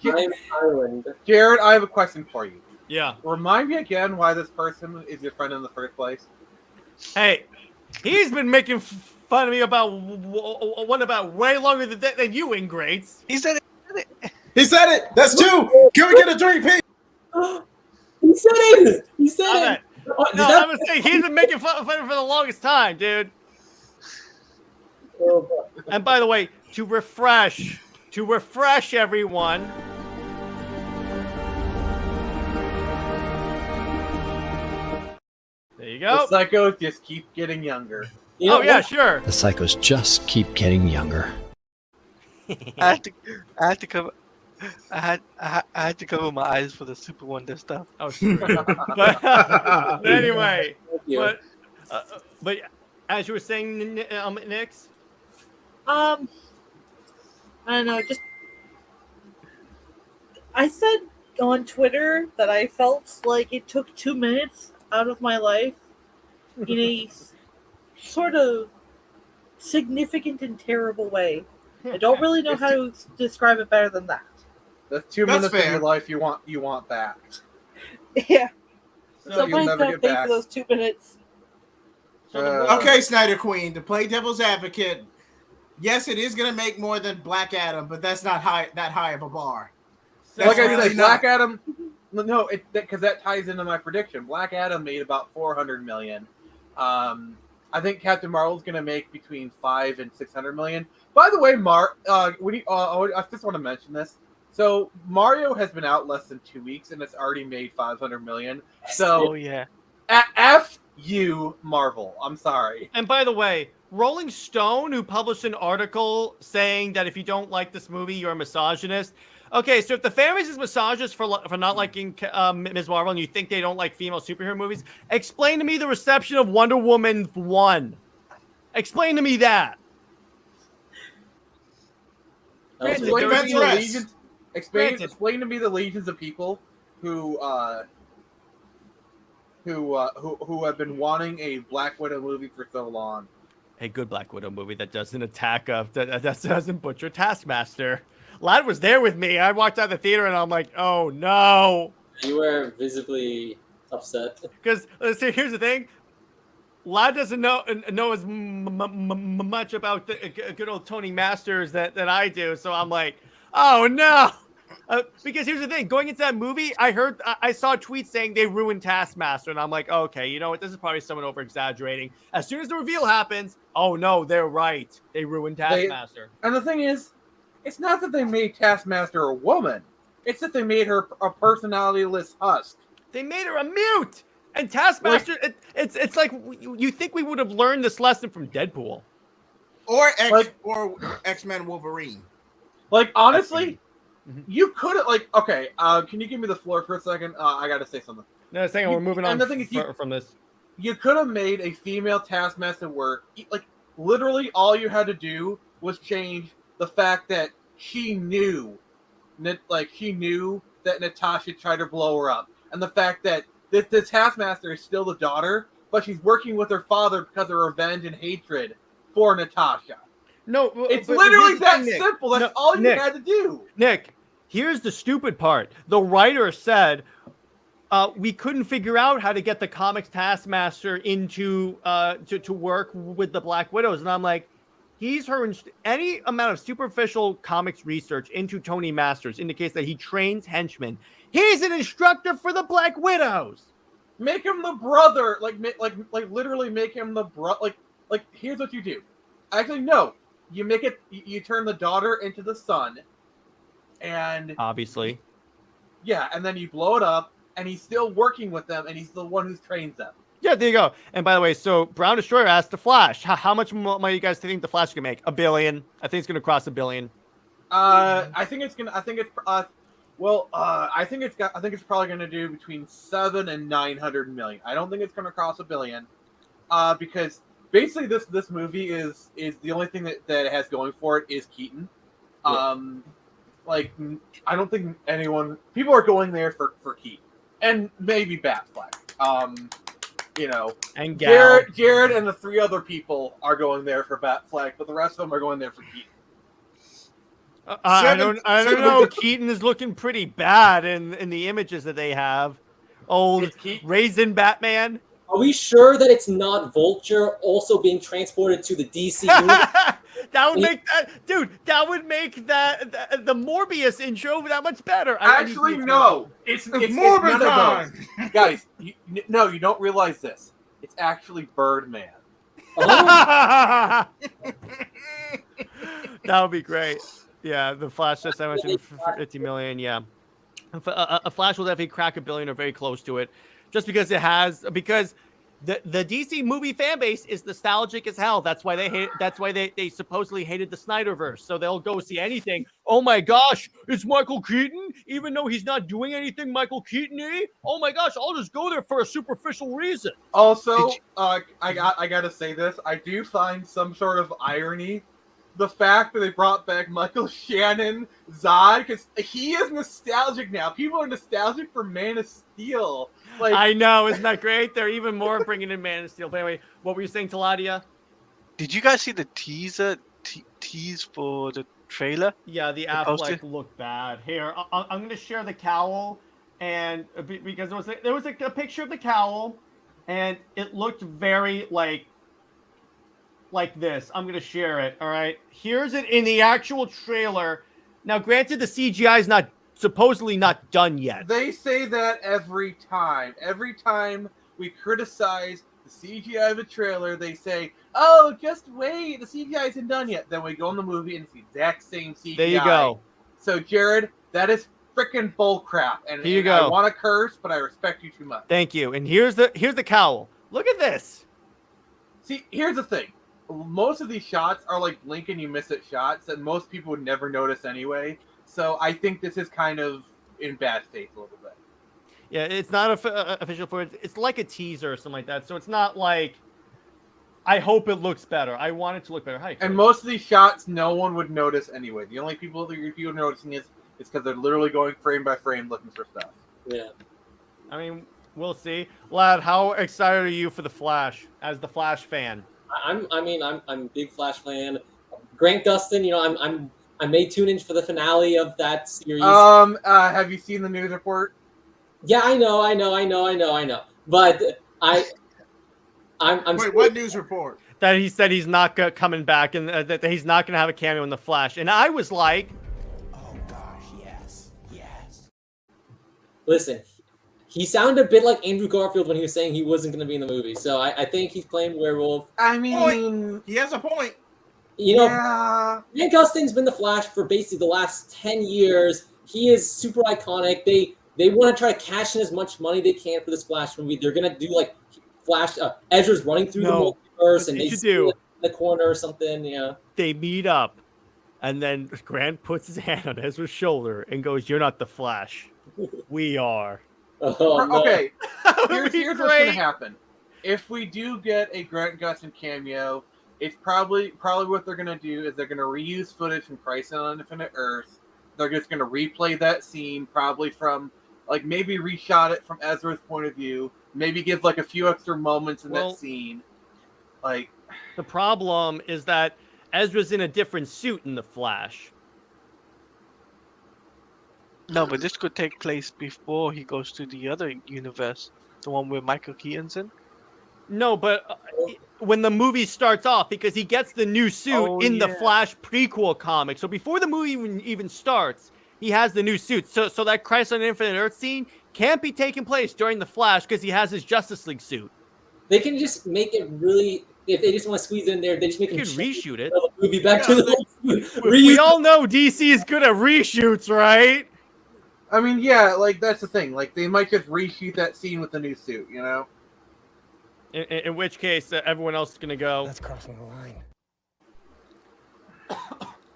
I'm Ireland. Jared, I have a question for you. Yeah. Remind me again why this person is your friend in the first place. Hey, he's been making fun of me about one about way longer than you, ingrates. He said it. He said it. That's two. Can we get a drink, Pete? He said it. He said it. No, I'm gonna say he's been making fun of it for the longest time, dude. And by the way, to refresh everyone. There you go. The psychos just keep getting younger. Oh yeah, sure. The psychos just keep getting younger. I had to cover. I had to cover my eyes for the Super Wonder stuff. Oh, sure. but anyway, but as you were saying, Nix. I don't know. Just I said on Twitter that I felt like it took 2 minutes out of my life in a sort of significant and terrible way. I don't really know how to describe it better than that. That's 2 minutes of your life you want back. Yeah. So Somebody's you'll never gonna get pay back. for those 2 minutes. Okay, Snyder Queen, to play devil's advocate, yes, it is going to make more than Black Adam, but that's not that high of a bar. Like I really said, not. Black Adam. No, because that ties into my prediction. Black Adam made about $400 million. I think Captain Marvel's going to make between $500 and $600 million. By the way, I just want to mention this. So Mario has been out less than 2 weeks, and it's already made $500 million. So Oh yeah. F you, Marvel. I'm sorry. And by the way, Rolling Stone, who published an article saying that if you don't like this movie, you're a misogynist. Okay, so if the fan base is misogynist for not liking Ms. Marvel and you think they don't like female superhero movies, explain to me the reception of Wonder Woman 1. Explain to me that. Explain to me the legions of people who have been wanting a Black Widow movie for so long. A good Black Widow movie that doesn't that doesn't butcher Taskmaster. Lad was there with me. I walked out of the theater and I'm like, oh no. You were visibly upset. Because here's the thing. Lad doesn't know as much about the good old Tony Masters that I do. So I'm like, oh no. Because here's the thing, going into that movie, I saw tweets saying they ruined Taskmaster, and I'm like, okay, you know what? This is probably someone over exaggerating. As soon as the reveal happens, oh no, they're right. They ruined Taskmaster. And the thing is, it's not that they made Taskmaster a woman; it's that they made her a personality-less husk. They made her a mute, and Taskmaster. It's like you think we would have learned this lesson from Deadpool, or X-Men Wolverine. Like honestly. You could have okay. Can you give me the floor for a second? I got to say something. No, second. We're moving on. And the thing is, from this, you could have made a female Taskmaster work. Like literally, all you had to do was change the fact that she knew that Natasha tried to blow her up, and the fact that the Taskmaster is still the daughter but she's working with her father because of revenge and hatred for Natasha. No, It's but literally here's the that thing, Nick. simple. That's No, all you Nick. had to do. Nick, here's the stupid part. The writer said we couldn't figure out how to get the comics Taskmaster into to work with the Black Widows, and I'm like, any amount of superficial comics research into Tony Masters indicates that he trains henchmen. He's an instructor for the Black Widows. Make him the brother, like literally make him the like. Here's what you do. Actually, no. You make it. You turn the daughter into the son, and Obviously. yeah, and then you blow it up, and he's still working with them, and he's the one who trains them. Yeah, there you go. And by the way, so Brown Destroyer asked the Flash, how much money you guys think the Flash can make? $1 billion. I think it's going to cross $1 billion. I think it's probably gonna do between 7 and 900 million. I don't think it's gonna cross $1 billion, because basically this movie is the only thing that it has going for it is Keaton. Yeah. Like I don't think people are going there for Keaton and maybe Batfleck. And Gal. Jared and the 3 other people are going there for Batfleck, but the rest of them are going there for Keaton. I don't know. Keaton is looking pretty bad in the images that they have. Old raisin Batman. Are we sure that it's not Vulture also being transported to the DC universe? That would make that, dude. That would make that the Morbius intro that much better. Actually, no. It's Morbid none of time. those. Guys, you don't realize this. It's actually Birdman. That would be great. Yeah, the Flash just I mentioned for 50 million. Yeah, a Flash will definitely crack $1 billion or very close to it, just because the DC movie fan base is nostalgic as hell. That's why they hate. That's why they supposedly hated the Snyderverse. So they'll go see anything. Oh my gosh, it's Michael Keaton, even though he's not doing anything Michael Keaton-y. Oh my gosh, I'll just go there for a superficial reason. Also, I gotta say this. I do find some sort of irony. The fact that they brought back Michael Shannon Zod, because he is nostalgic now. People are nostalgic for Man of Steel. Like, I know, isn't that great? They're even more bringing in Man of Steel. But anyway, what were you saying, Taladia? Did you guys see the tease for the trailer? Yeah, the Affleck looked bad. Here, I'm going to share the cowl, and because there was a picture of the cowl, and it looked very like this. I'm going to share it. All right. Here's it in the actual trailer. Now, granted, the CGI is supposedly not done yet. They say that every time. Every time we criticize the CGI of a trailer, they say, "Oh, just wait, the CGI isn't done yet." Then we go in the movie and it's the exact same CGI. There you go. So, Jared, that is freaking bullcrap. And here you go. I want to curse, but I respect you too much. Thank you. And here's the cowl. Look at this. See, here's the thing. Most of these shots are like blink and you miss it shots that most people would never notice anyway. So I think this is kind of in bad faith a little bit. Yeah, it's not official for it. It's like a teaser or something like that. So it's not like, I hope it looks better. I want it to look better. Hi, and most of these shots, no one would notice anyway. The only people that you're noticing is because they're literally going frame by frame looking for stuff. Yeah. I mean, we'll see. Lad, how excited are you for the Flash as the Flash fan? I'm a big Flash fan. Grant Gustin, I may tune in for the finale of that series. Have you seen the news report? Yeah, I know. But I'm Wait, what news report? That he said he's not coming back and that he's not going to have a cameo in the Flash. And I was like, oh gosh, yes. Listen, he sounded a bit like Andrew Garfield when he was saying he wasn't going to be in the movie. So I think he's playing werewolf. I mean, he has a point. Grant Gustin's been the Flash for basically the last 10 years. He is super iconic. They want to try to cash in as much money they can for this Flash movie. They're going to do like Flash. Ezra's running through the multiverse, and they see in the corner or something. Yeah. They meet up, and then Grant puts his hand on Ezra's shoulder and goes, "You're not the Flash. We are." Oh, no. Okay. Here's what's going to happen. If we do get a Grant Gustin cameo, it's probably what they're going to do is they're going to reuse footage from Crisis on Infinite Earths. They're just going to replay that scene, probably from, like, maybe reshot it from Ezra's point of view, Maybe give like a few extra moments in Well- that scene. Like, The problem is that Ezra's in a different suit in the Flash. No, but this could take place before he goes to the other universe, the one where Michael Keaton's in. No, but when the movie starts off, because he gets the new suit Oh, in the yeah. Flash prequel comic. So before the movie even starts, he has the new suit. So that Crisis on Infinite Earth scene can't be taking place during the Flash because he has his Justice League suit. They can just make it really. If they just want to squeeze in there, they just make You him could reshoot it. the movie back to the We all know DC is good at reshoots, right? I mean, yeah, like that's the thing. Like they might just reshoot that scene with the new suit, you know? In which case, everyone else is gonna go. That's crossing the line.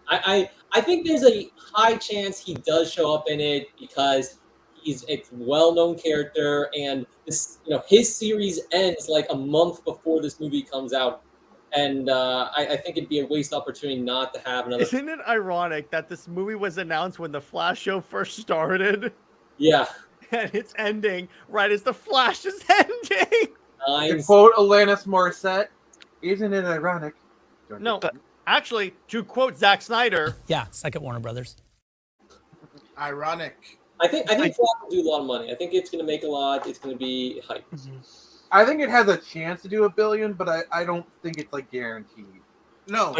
I think there's a high chance he does show up in it because he's a well-known character, and this, his series ends like a month before this movie comes out, and I think it'd be a waste opportunity not to have another. Isn't it ironic that this movie was announced when the Flash show first started? Yeah. And it's ending right as the Flash is ending. To quote Alanis Morissette, isn't it ironic? No, actually, to quote Zack Snyder. Yeah, second Warner Brothers. Ironic. I think Flash will do a lot of money. I think it's going to make a lot. It's going to be hype. I think it has a chance to do $1 billion, but I don't think it's like guaranteed. No,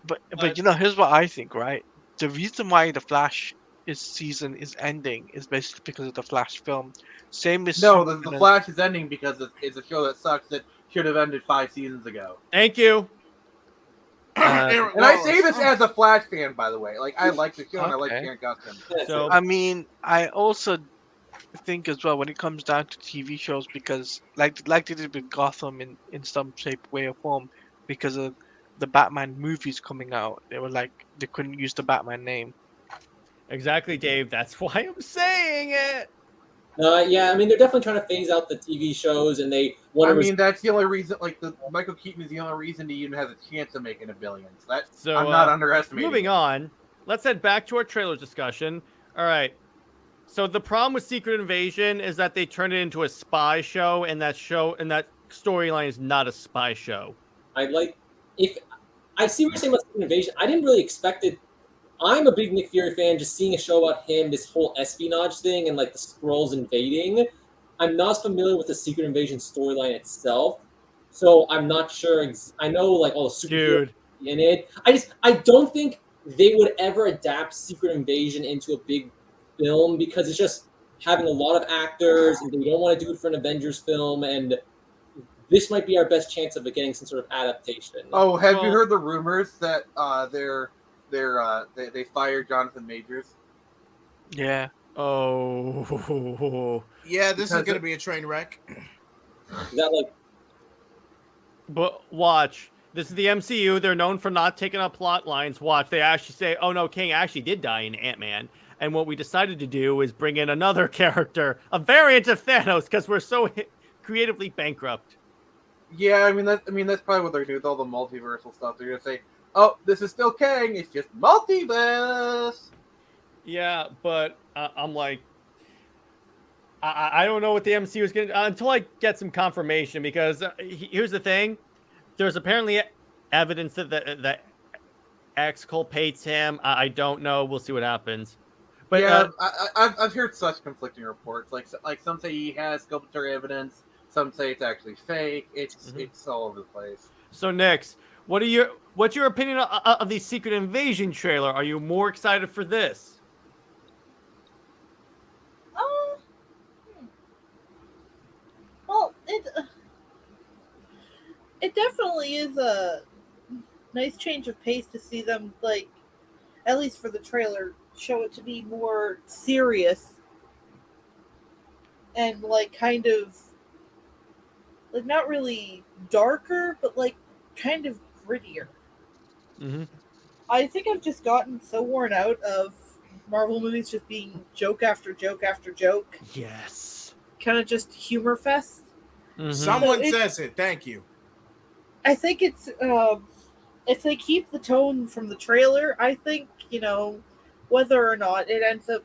But here's what I think, right? The reason why the Flash season is ending is basically because of the Flash film. Same as No, the Superman. Flash is ending because it's a show that sucks that should have ended 5 seasons ago. Thank you. And I say this as a Flash fan, by the way. Like, I like the show and I like Okay. Karen Gustin. So I mean, I also think as well when it comes down to TV shows, because like they did with Gotham in some shape, way, or form, because of the Batman movies coming out, they were like they couldn't use the Batman name. Exactly, Dave. That's why I'm saying it. Yeah, I mean they're definitely trying to phase out the TV shows, and they want I to. mean, that's the only reason. Like, the Michael Keaton is the only reason he even has a chance of making $1 billion. So I'm not underestimating. Moving on, let's head back to our trailers discussion. All right. So the problem with Secret Invasion is that they turned it into a spy show, and that storyline is not a spy show. If I see what you're saying about Secret Invasion, I didn't really expect it. I'm a big Nick Fury fan. Just seeing a show about him, this whole espionage thing, and like the Skrulls invading. I'm not familiar with the Secret Invasion storyline itself, so I'm not sure. I know like all the superheroes in it. I don't think they would ever adapt Secret Invasion into a big film because it's just having a lot of actors, and they don't want to do it for an Avengers film, and this might be our best chance of getting some sort of adaptation. Oh, have you heard the rumors that they fired Jonathan Majors? Yeah. Oh. Yeah, this is going to be a train wreck. Is that like? But watch. This is the MCU. They're known for not taking up plot lines. Watch. They actually say, "Oh no, King actually did die in Ant-Man." And what we decided to do is bring in another character, a variant of Thanos, because we're so creatively bankrupt. Yeah, I mean that's probably what they're doing with all the multiversal stuff. They're gonna say, "Oh, this is still Kang. It's just multiverse." Yeah, but I'm like, I don't know what the MCU is going to until I get some confirmation. Because here's the thing: there's apparently evidence that X culpates him. I don't know. We'll see what happens. But yeah, I've heard such conflicting reports. Like some say he has sculpture evidence. Some say it's actually fake. It's all over the place. So Nix, what's your opinion of the Secret Invasion trailer? Are you more excited for this? Well, it definitely is a nice change of pace to see them, like, at least for the trailer, show it to be more serious and like kind of like not really darker, but like kind of grittier. Mm-hmm. I think I've just gotten so worn out of Marvel movies just being joke after joke after joke. Yes. Kind of just humor fest. Mm-hmm. Someone says it. Thank you. I think it's if they keep the tone from the trailer, I think, whether or not it ends up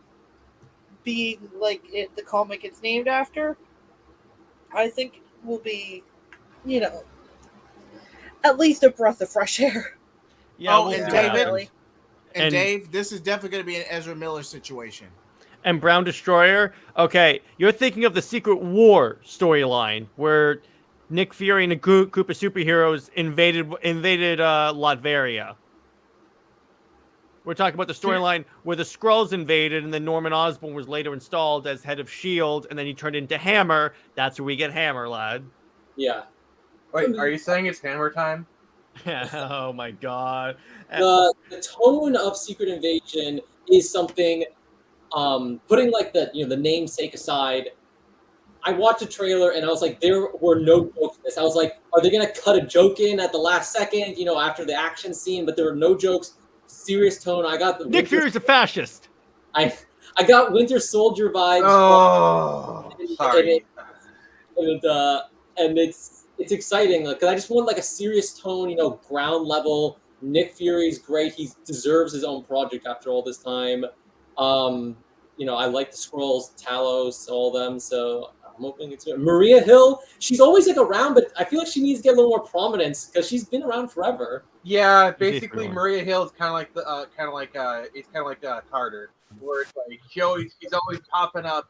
being like the comic it's named after, I think will be, at least a breath of fresh air. Yeah, Oh, we'll and see what David, happens. and Dave, this is definitely going to be an Ezra Miller situation. And Brown Destroyer. Okay, you're thinking of the Secret War storyline where Nick Fury and a group of superheroes invaded Latveria. We're talking about the storyline where the Skrulls invaded, and then Norman Osborn was later installed as head of S.H.I.E.L.D., and then he turned into Hammer. That's where we get Hammer, lad. Yeah. Wait, are you saying it's Hammer time? Oh my god. The tone of Secret Invasion is something. Putting like the namesake aside, I watched a trailer and I was like, there were no jokes in this. I was like, are they gonna cut a joke in at the last second, after the action scene? But there were no jokes. Serious tone. I got the Nick Fury's a fascist. I got Winter Soldier vibes. Oh, sorry. And it's exciting because I just want like a serious tone, ground level. Nick Fury's great. He deserves his own project after all this time. I like the Skrulls, Talos, all of them. So I'm hoping it's Maria Hill. She's always like around, but I feel like she needs to get a little more prominence because she's been around forever. Yeah, basically Maria Hill is kind of like Carter, where it's like she's always popping up.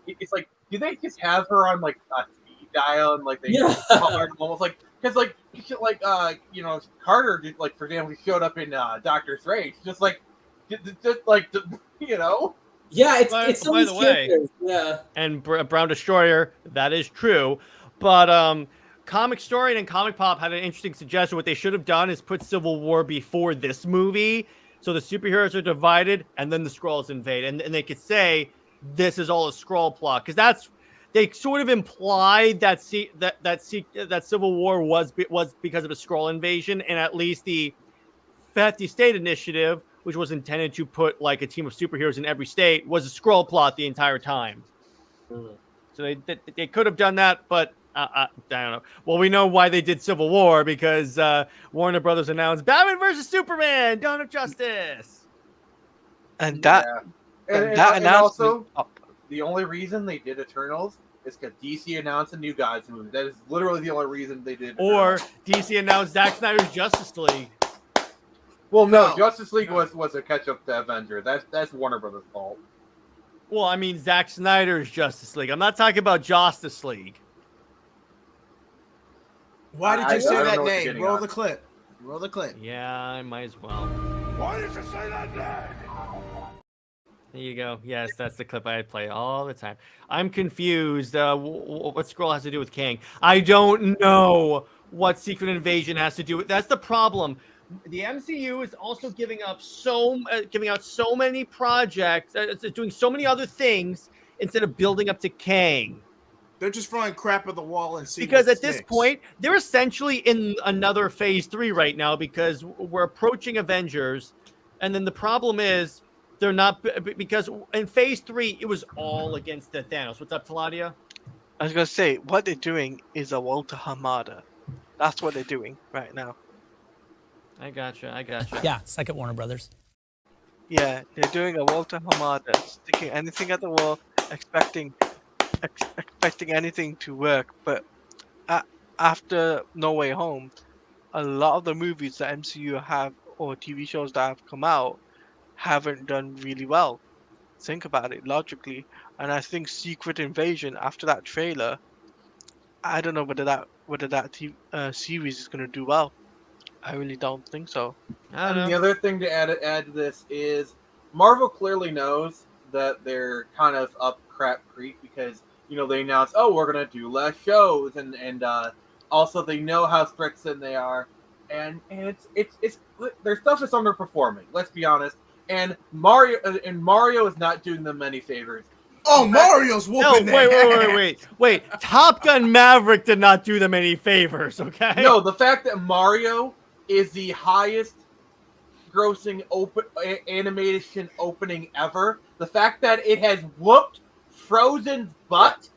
It's like, do they just have her on like a speed dial and like they almost like because Carter just, like for example he showed up in Doctor Strange just like. Yeah, it's by the way. Yeah. And Brown Destroyer, that is true. But Comic Story and Comic Pop had an interesting suggestion. What they should have done is put Civil War before this movie, so the superheroes are divided, and then the Skrulls invade, and they could say this is all a Skrull plot, because they sort of implied that Civil War was because of a Skrull invasion, and at least the 50 State Initiative, which was intended to put like a team of superheroes in every state, was a Skrull plot the entire time. So they could have done that, but I don't know. Well, we know why they did Civil War, because Warner Brothers announced Batman vs Superman: Dawn of Justice, and that and also the only reason they did Eternals is because DC announced a New Gods movie. That is literally the only reason they did. Or DC announced Zack Snyder's Justice League. Well, no, Justice League was a catch up to Avenger. That's Warner Brothers' fault. Well, I mean Zack Snyder's Justice League. I'm not talking about Justice League. Why did you say I don't that know what you're name? getting Roll at. the clip. Roll the clip. Yeah, I might as well. Why did you say that name? There you go. Yes, that's the clip I play all the time. I'm confused. What Skrull has to do with Kang? I don't know what Secret Invasion has to do with. That's the problem. The MCU is also giving out so many projects, doing so many other things instead of building up to Kang. They're just throwing crap at the wall and see. Because what at this sticks. point, they're essentially in another phase 3 right now, because we're approaching Avengers, and then the problem is they're not, because in phase 3 it was all against the Thanos. What's up, Taladia? I was gonna say what they're doing is a Walter Hamada. That's what they're doing right now. I gotcha. Yeah, second Warner Brothers. Yeah, they're doing a Walter Hamada, sticking anything at the wall, expecting anything to work. But after No Way Home, a lot of the movies that MCU have or TV shows that have come out haven't done really well. Think about it logically, and I think Secret Invasion after that trailer, I don't know whether that series is gonna do well. I really don't think so. And the other thing to add to this is Marvel clearly knows that they're kind of up crap creek because they announced, we're gonna do less shows, and also they know how stretched thin they are, and it's their stuff is underperforming. Let's be honest. And Mario is not doing them any favors. Oh, Mario's whooping wait. Top Gun Maverick did not do them any favors, okay? No, the fact that Mario is the highest grossing animation opening ever, the fact that it has whooped Frozen's butt,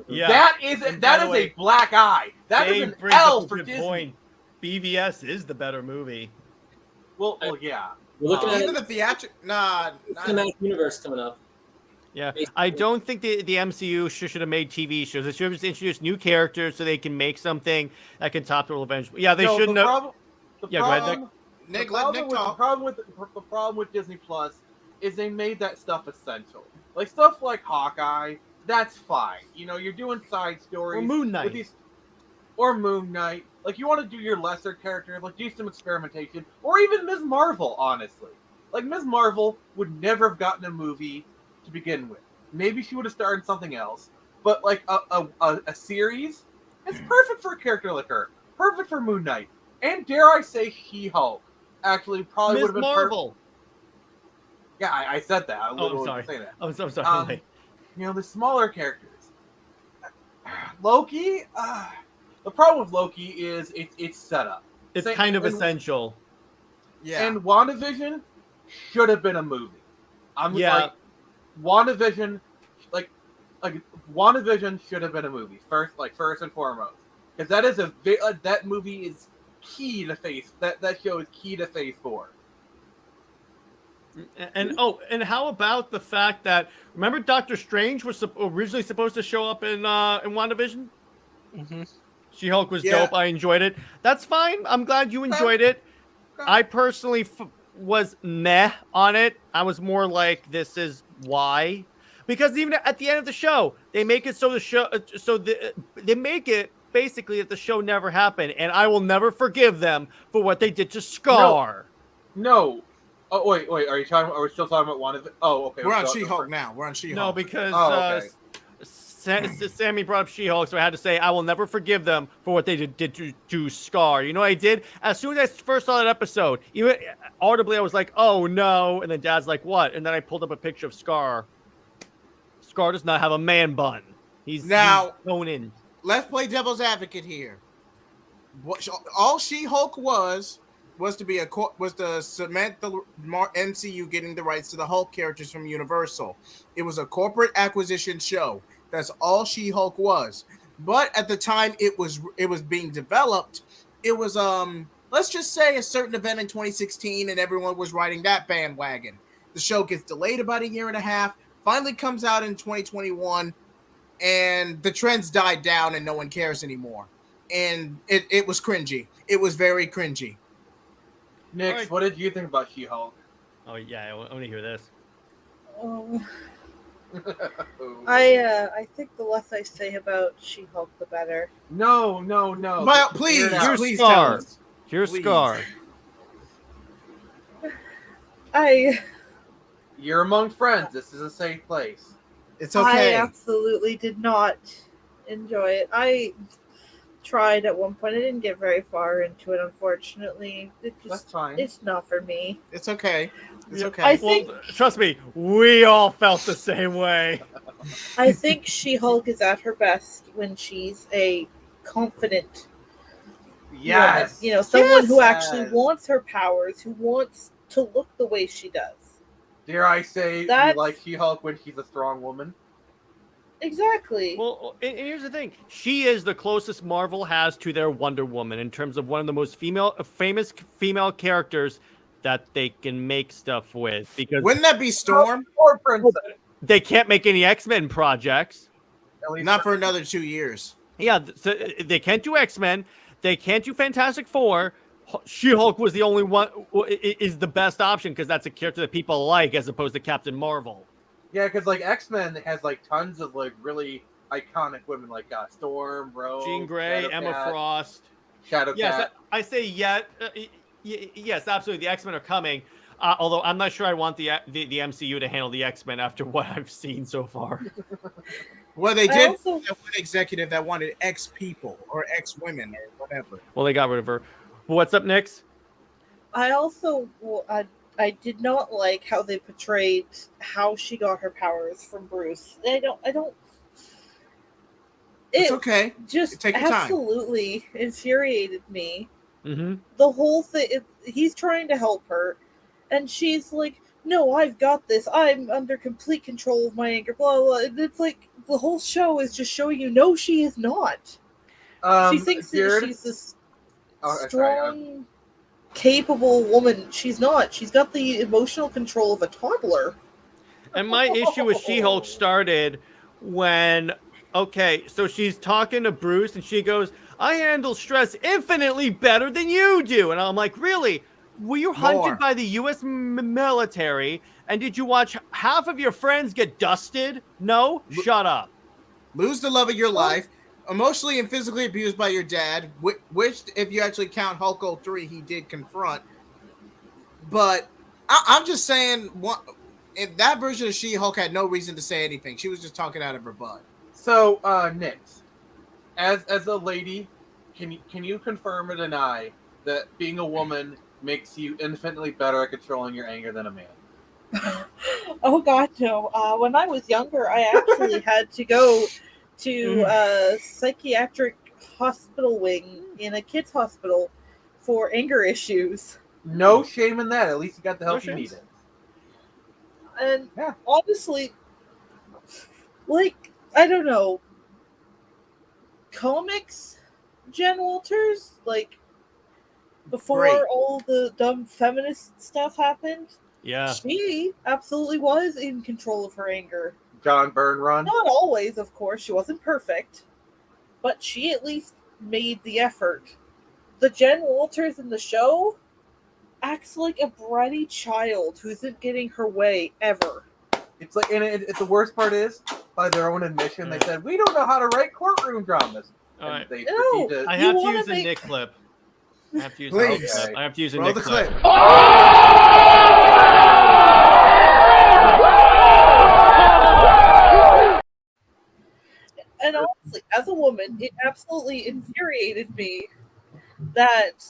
that is a black eye. That is an L for Disney. Point. BVS is the better movie. Well, yeah. We're looking at even the theatric. Nah. Cinematic Universe coming up. Yeah, I don't think the MCU should have made TV shows. They should have just introduced new characters so they can make something that can top the eventually. Yeah, they shouldn't have. Yeah, go ahead, Nick. The problem with Disney Plus is they made that stuff essential. Like stuff like Hawkeye, that's fine. You know, you're doing side stories. Or Moon Knight. Or Moon Knight. Like, you want to do your lesser character, like, do some experimentation. Or even Ms. Marvel, honestly. Like, Ms. Marvel would never have gotten a movie to begin with. Maybe she would have starred in something else. But, like, a series, it's perfect for a character like her. Perfect for Moon Knight. And, dare I say, She-Hulk. Actually, probably would have been Marvel. Yeah, I said that. I'm sorry. Say that. I'm so sorry. You know, the smaller characters. Loki, the problem with Loki is it's set up. It's kind of essential. Yeah. And WandaVision should have been a movie. Like, WandaVision, like WandaVision should have been a movie first and foremost, because that is that movie is key to Phase. That show is key to Phase 4. And how about the fact that, remember, Doctor Strange was originally supposed to show up in WandaVision? Mm-hmm. She-Hulk was dope. I enjoyed it. That's fine. I'm glad you enjoyed it. I personally was meh on it. I was more like, this is why. Because even at the end of the show, they make it so they make it basically that the show never happened, and I will never forgive them for what they did to Scar. No. Oh wait. Are we still talking about WandaVision? Oh, okay. We're on She-Hulk now. We're on She-Hulk. No, because Sammy brought up She-Hulk, so I had to say I will never forgive them for what they did to Scar. You know what I did? As soon as I first saw that episode, even audibly I was like, oh no, and then Dad's like, what? And then I pulled up a picture of Scar. Scar does not have a man bun. He's going in. Let's play devil's advocate here. All She-Hulk was to cement the MCU getting the rights to the Hulk characters from Universal. It was a corporate acquisition show. That's all She-Hulk was. But at the time it was being developed, it was let's just say a certain event in 2016, and everyone was riding that bandwagon. The show gets delayed about a year and a half, finally comes out in 2021, and the trends died down and no one cares anymore. And it was cringy. It was very cringy. Nick, right. What did you think about She-Hulk? Oh yeah, I want to hear this. I think the less I say about She-Hulk, the better. No. Well, please Here's Scar. Here's Scar. You're among friends. This is a safe place. It's okay. I absolutely did not enjoy it. I tried at one point. I didn't get very far into it, unfortunately. That's fine. It's not for me. It's okay. It's okay. I think, trust me, we all felt the same way. I think She-Hulk is at her best when she's a confident Yes. woman. Someone who actually wants her powers, who wants to look the way she does. Dare I say you like She-Hulk when she's a strong woman? Exactly. Well, and here's the thing. She is the closest Marvel has to their Wonder Woman in terms of one of the most famous female characters that they can make stuff with. Because wouldn't that be Storm? Or Princess. They can't make any X-Men projects. Not for another 2 years. Yeah, so they can't do X-Men. They can't do Fantastic Four. She-Hulk was the only one, is the best option because that's a character that people like as opposed to Captain Marvel. Yeah, because like X-Men has like tons of like really iconic women like Storm, Rogue, Jean Grey, Emma Frost, Shadowcat. Yes, I say yes, absolutely. The X-Men are coming. Although I'm not sure I want the MCU to handle the X-Men after what I've seen so far. Well, they did have one executive that wanted X people or X women or whatever. Well, they got rid of her. What's up, Nix? I also I did not like how they portrayed how she got her powers from Bruce. It's okay. Just take your time. Absolutely infuriated me. Mm-hmm. The whole thing. He's trying to help her, and she's like, "No, I've got this. I'm under complete control of my anger." Blah blah. And it's like the whole show is just showing you, no, she is not. She thinks that she's this strong, capable woman. She's not. She's got the emotional control of a toddler. And my issue with She-Hulk started when, okay, so she's talking to Bruce and she goes, I handle stress infinitely better than you do. And I'm like, really? Were you hunted by the U.S. military? And did you watch half of your friends get dusted? No? Shut up. Lose the love of your life. Emotionally and physically abused by your dad, which, if you actually count Hulk 03, he did confront. But I'm just saying, in that version of She-Hulk had no reason to say anything. She was just talking out of her butt. So, Nix, as a lady, can you confirm or deny that being a woman makes you infinitely better at controlling your anger than a man? Oh God, no. When I was younger, I actually had to go to a psychiatric hospital wing in a kids' hospital for anger issues. No shame in that. At least you got the help you needed. And honestly, like, I don't know, comics, Jen Walters, like, before all the dumb feminist stuff happened, she absolutely was in control of her anger. John Byrne run? Not always, of course. She wasn't perfect. But she at least made the effort. The Jen Walters in the show acts like a bratty child who isn't getting her way ever. It's like, and the worst part is, by their own admission, they said, we don't know how to write courtroom dramas. All right. I have to use a Nick clip. I have to use Please. I have to use a Roll Nick the clip. clip. And honestly, as a woman, it absolutely infuriated me that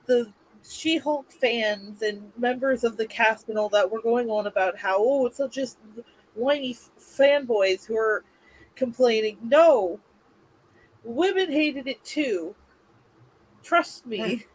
the She-Hulk fans and members of the cast and all that were going on about how, it's just whiny fanboys who are complaining. No, women hated it too. Trust me.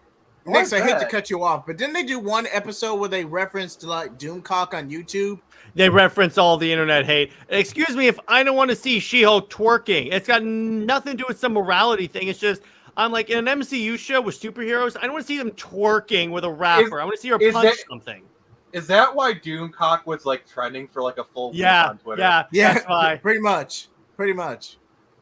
Next, I hate to cut you off, but didn't they do one episode where they referenced like Doomcock on YouTube? They reference all the internet hate. Excuse me if I don't want to see She-Hulk twerking. It's got nothing to do with some morality thing. It's just, I'm like, in an MCU show with superheroes, I don't want to see them twerking with a rapper. I want to see her punch something. Is that why Doomcock was like trending for like a full week on Twitter? Yeah, that's why. Pretty much.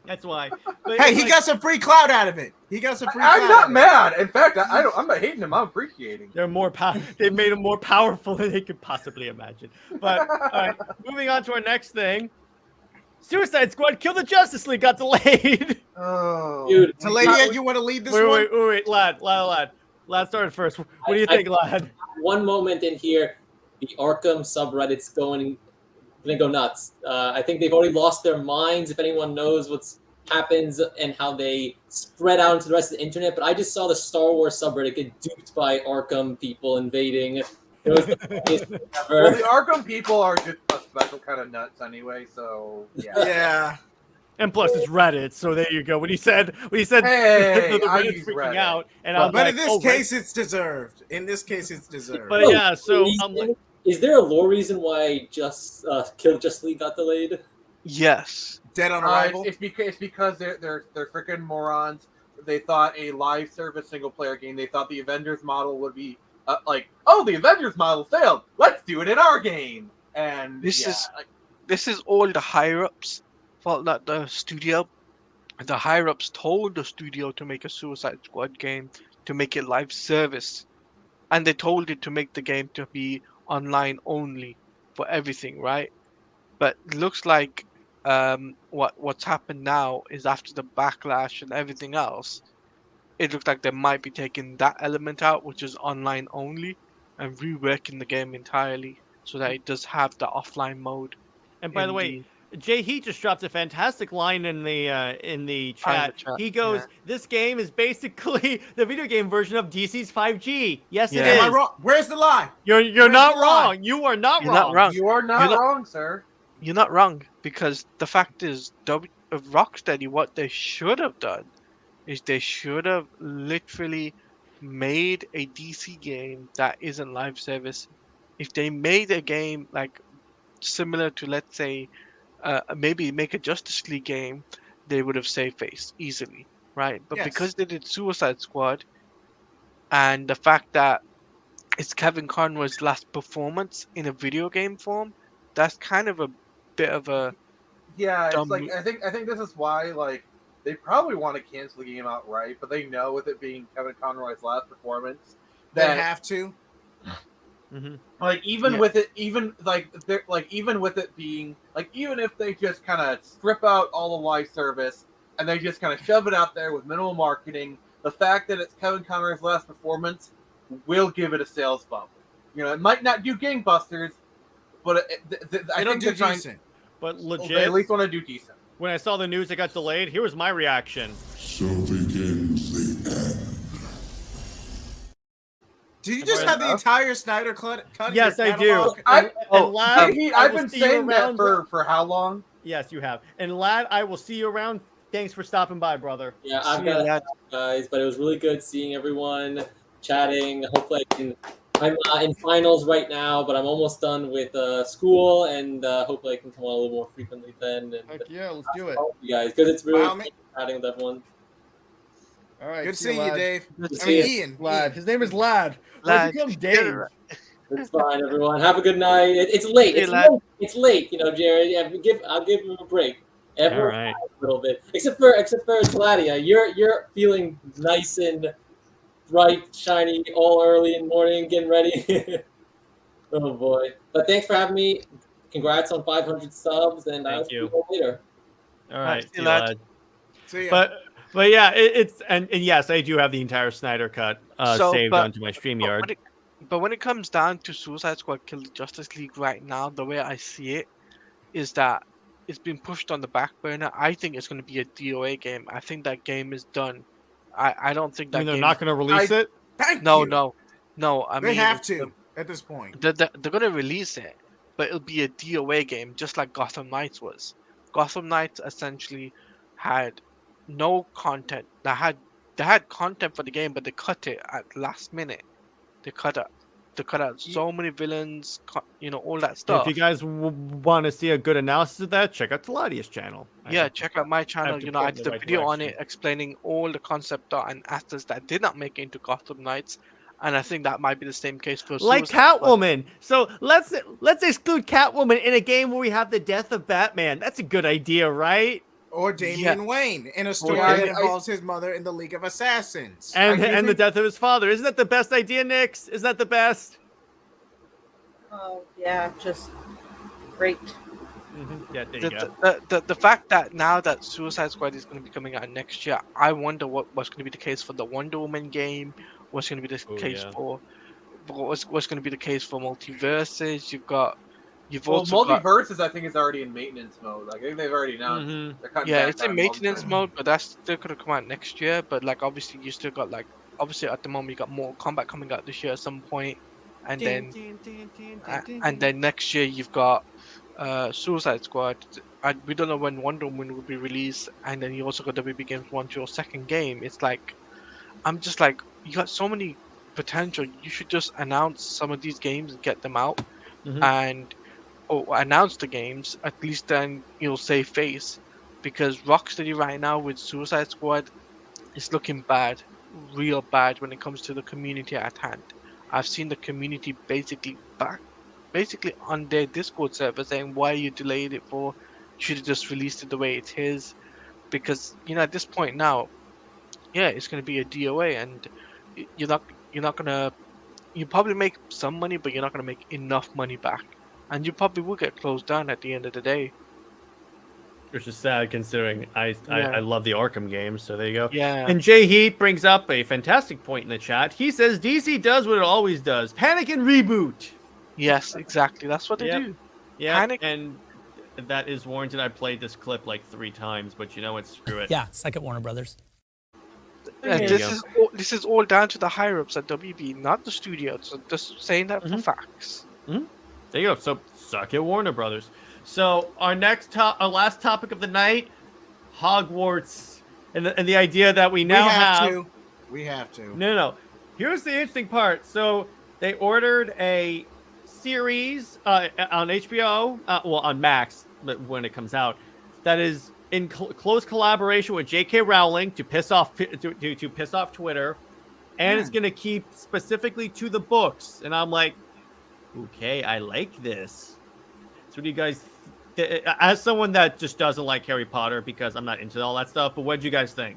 That's why. But hey, he got some free clout out of it. I'm not mad. In fact, I'm not hating him. I'm appreciating. They're more They made him more powerful than they could possibly imagine. But all right, moving on to our next thing. Suicide Squad Kill the Justice League got delayed. Oh, dude. So, Lady, you want to lead this one? Wait, lad. Lad started first. What do you think, lad? One moment in here, the Arkham subreddit's gonna go nuts. I think they've already lost their minds. If anyone knows what's happens and how they spread out into the rest of the internet, but I just saw the Star Wars subreddit get duped by Arkham people invading. It was the funniest thing ever. Well, the Arkham people are just a special kind of nuts anyway, so yeah. Yeah. And plus, it's Reddit, so there you go. When he said, hey, the I Reddit's use freaking Reddit. out, and I was But like, in this case, it's deserved. But yeah, so is there a lore reason why Kill Justice League got delayed? Yes. Dead on arrival. It's because they're freaking morons. They thought a live service single player game. They thought the Avengers model would be the Avengers model failed. Let's do it in our game. And This is all the higher ups. Well, not the studio. The higher ups told the studio to make a Suicide Squad game to make it live service, and they told it to make the game to be online only for everything, right? But it looks like what's happened now is after the backlash and everything else, it looks like they might be taking that element out, which is online only, and reworking the game entirely so that it does have the offline mode. And by the way, Jay Heat just dropped a fantastic line in the chat. He goes, "This game is basically the video game version of DC's 5G." Yes, it is. Am I wrong? Where's the lie? You're not wrong. You are not You're wrong. not wrong. You are not wrong, sir. You're not wrong, because the fact is, Rocksteady, what they should have done is they should have literally made a DC game that isn't live service. If they made a game like similar to, let's say, maybe make a Justice League game, they would have saved face easily, right? But because they did Suicide Squad, and the fact that it's Kevin Conroy's last performance in a video game form, that's kind of a bit of a Yeah, it's dumb. like I think this is why like they probably want to cancel the game outright, but they know with it being Kevin Conroy's last performance They that have to. like even Yeah. with it, even like they're like even with it being like even if they just kind of strip out all the live service and they just kind of shove it out there with minimal marketing, the fact that it's Kevin Conroy's last performance will give it a sales bump. You know, it might not do gangbusters, but I It'll think do they're trying. decent. But They legit, at least want to do decent. when I saw the news it got delayed, here was my reaction. So begins the end. Did you just have the entire Snyder cut? in Yes, your I do. catalog? And Lad, I I've will been see you saying that around. for how long? Yes, you have. And Lad, I will see you around. Thanks for stopping by, brother. Yeah, I've got it, guys, but it was really good seeing everyone chatting. Hopefully, I'm in finals right now, but I'm almost done with school, and hopefully, I can come on a little more frequently then. And Heck yeah, let's do it. you guys, because it's really Wow, fun chatting with everyone. All right. Good see seeing you, Lad. Dave. Good I to mean, see you. Ian. Lad. His name is Lad. Lad, Why'd you come Dave? It's fine, everyone. Have a good night. It's late. Hey, It's lad. late. It's late. You know, Jared. Yeah, I'll give him a break. Everyone All right. a little bit, except for Gladia. You're feeling nice and bright, shiny, all early in the morning, getting ready. Oh boy! But thanks for having me. Congrats on 500 subs, and I'll see you all later. All right, see see you, you, lad. Lad. See ya. But yeah, it's and yes, I do have the entire Snyder cut saved onto my StreamYard. But when it comes down to Suicide Squad Kill the Justice League right now, the way I see it is that it's been pushed on the back burner. I think it's going to be a DOA game. I think that game is done. I don't think that I mean, they're game. not going to release it. Thank No, you. no. I They mean, have to at this point. they're going to release it, but it'll be a DOA game, just like Gotham Knights was. Gotham Knights essentially had no content. They had content for the game, but they cut it at last minute. They cut out so many villains, all that stuff. If you guys want to see a good analysis of that, check out Teladia's channel. Yeah, check out my channel. to I point in did the a right video on direction. it explaining all the concept art and assets that did not make it into Gotham Knights, and I think that might be the same case for Like Suicide Squad. Catwoman. So let's exclude Catwoman in a game where we have the death of Batman. That's a good idea, right? Or Damian Wayne in a story Yeah, that involves his mother in the League of Assassins. And the death of his father. Isn't that the best idea, Nix? Isn't that the best? Oh yeah, just great. Yeah, there you go. The fact that now that Suicide Squad is going to be coming out next year, I wonder what's going to be the case for the Wonder Woman game. What's going to be the case for what's going to be the case for multiverses? You've also got, Multiverses, I think, is already in maintenance mode. Like, I think they've already announced. They're cutting yeah, back it's in on maintenance multiverse. mode, but that's still going to come out next year. But like, obviously, you still got obviously at the moment you got Mortal Kombat coming out this year at some point, and then next year you've got Suicide Squad. And we don't know when Wonder Woman will be released, and then you also got WB Games want your second game. It's like, I'm just like, you got so many potential. You should just announce some of these games and get them out, and announce the games. At least then you'll save face, because Rocksteady right now with Suicide Squad is looking bad, real bad when it comes to the community at hand. I've seen the community basically on their Discord server saying, why you delayed it for? You should have just released it the way it is, because at this point now, yeah, it's going to be a DOA, and you're not gonna, you probably make some money, but you're not gonna make enough money back, and you probably will get closed down at the end of the day. Which is sad considering I Yeah. love the Arkham games, so there you go. Yeah. And Jay Heat brings up a fantastic point in the chat. He says DC does what it always does: panic and reboot. Yes, exactly. That's what they Yep. do. Yeah, Panic. and that is warranted. I played this clip like 3 times, but you know what? Screw it. Yeah, second Warner Brothers. And There you this is all down to the higher ups at WB, not the studio. So just saying that for facts. There you go. So suck it, Warner Brothers. So our last topic of the night, Hogwarts, and the idea that we now have. We have to. No. Here's the interesting part. So they ordered a series on HBO, on Max, but when it comes out, that is in close collaboration with J.K. Rowling to piss off to piss off Twitter, and it's going to keep specifically to the books. And I'm like, okay, I like this. It's What do you guys, as someone that just doesn't like Harry Potter because I'm not into all that stuff, but what do you guys think?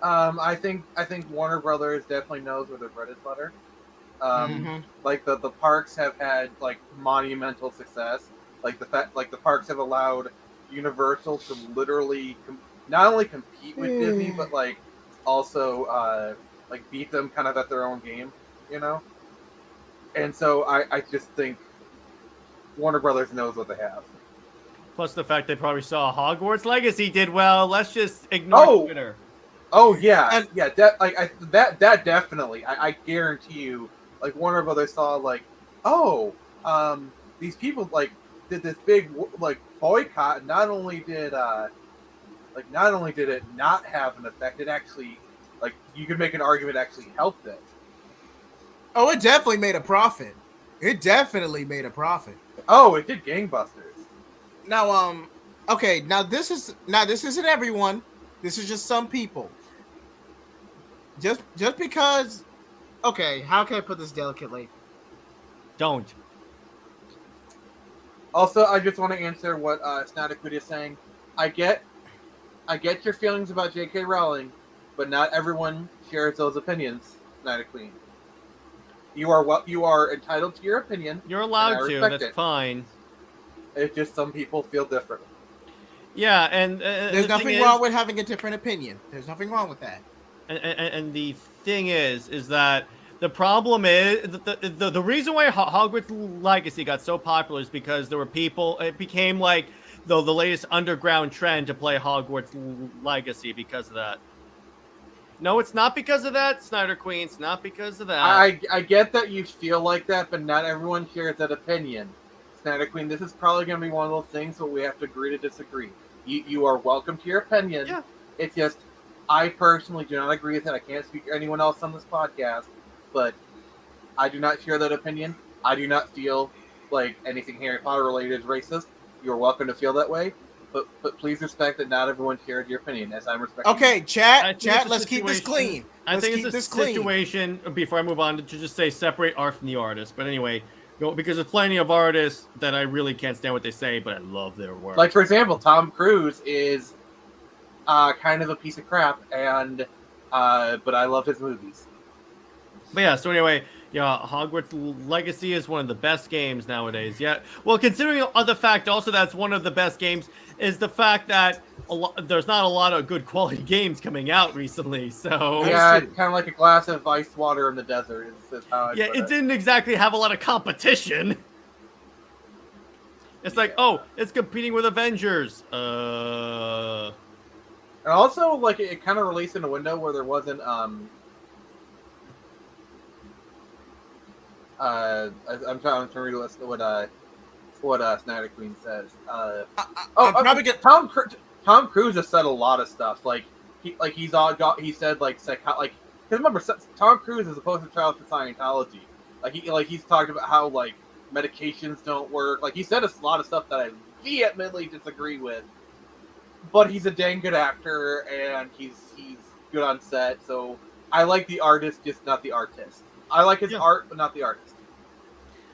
I think Warner Brothers definitely knows where their bread is butter. Like the parks have had like monumental success. Like the parks have allowed Universal to literally not only compete with Disney, but like also like beat them kind of at their own game, you know. And so I just think Warner Brothers knows what they have. Plus the fact they probably saw Hogwarts Legacy did well. Let's just ignore Twitter. Oh yeah, that definitely. I guarantee you, like Warner Brothers saw like, these people like did this big like boycott. Not only did it not have an effect, it actually like you could make an argument actually helped it. Oh, it definitely made a profit. It definitely made a profit. Oh, it did gangbusters. Now, okay, now this isn't everyone. This is just some people. Just because, okay, how can I put this delicately? Don't. Also, I just want to answer what Snadequid is saying. I get your feelings about J.K. Rowling, but not everyone shares those opinions, Snadequid. You are entitled to your opinion. You're allowed to. That's it. Fine. It's just some people feel different. Yeah, and there's nothing wrong with having a different opinion. There's nothing wrong with that. And the thing is that the problem is the reason why Hogwarts Legacy got so popular is because there were people. It became like the latest underground trend to play Hogwarts Legacy because of that. No, it's not because of that, Snyder Queen. It's not because of that. I get that you feel like that, but not everyone shares that opinion. Snyder Queen, this is probably going to be one of those things where we have to agree to disagree. You are welcome to your opinion. Yeah. It's just, I personally do not agree with it. I can't speak for anyone else on this podcast, but I do not share that opinion. I do not feel like anything Harry Potter related is racist. You are welcome to feel that way, but please respect that not everyone shares your opinion, as I'm respecting. Okay, chat, let's keep this clean. I think it's a situation, before I move on, to just say separate art from the artist. But anyway, because there's plenty of artists that I really can't stand what they say, but I love their work. Like, for example, Tom Cruise is kind of a piece of crap, and but I love his movies. But yeah, so anyway, yeah, Hogwarts Legacy is one of the best games nowadays. Yeah, well, considering the fact also that's one of the best games is the fact that there's not a lot of good quality games coming out recently. So yeah, it's kind of like a glass of ice water in the desert. Is how yeah, it didn't exactly have a lot of competition. It's like, oh, it's competing with Avengers. And also, like, it kind of released in a window where there wasn't I'm trying to read what Snyder Queen says. Tom Cruise has said a lot of stuff. Like he said because remember, Tom Cruise is a poster child for Scientology. He's talked about how like medications don't work. Like he said a lot of stuff that I vehemently disagree with. But he's a dang good actor and he's good on set. So I like the artist, just not the artist. I like his art, but not the artist.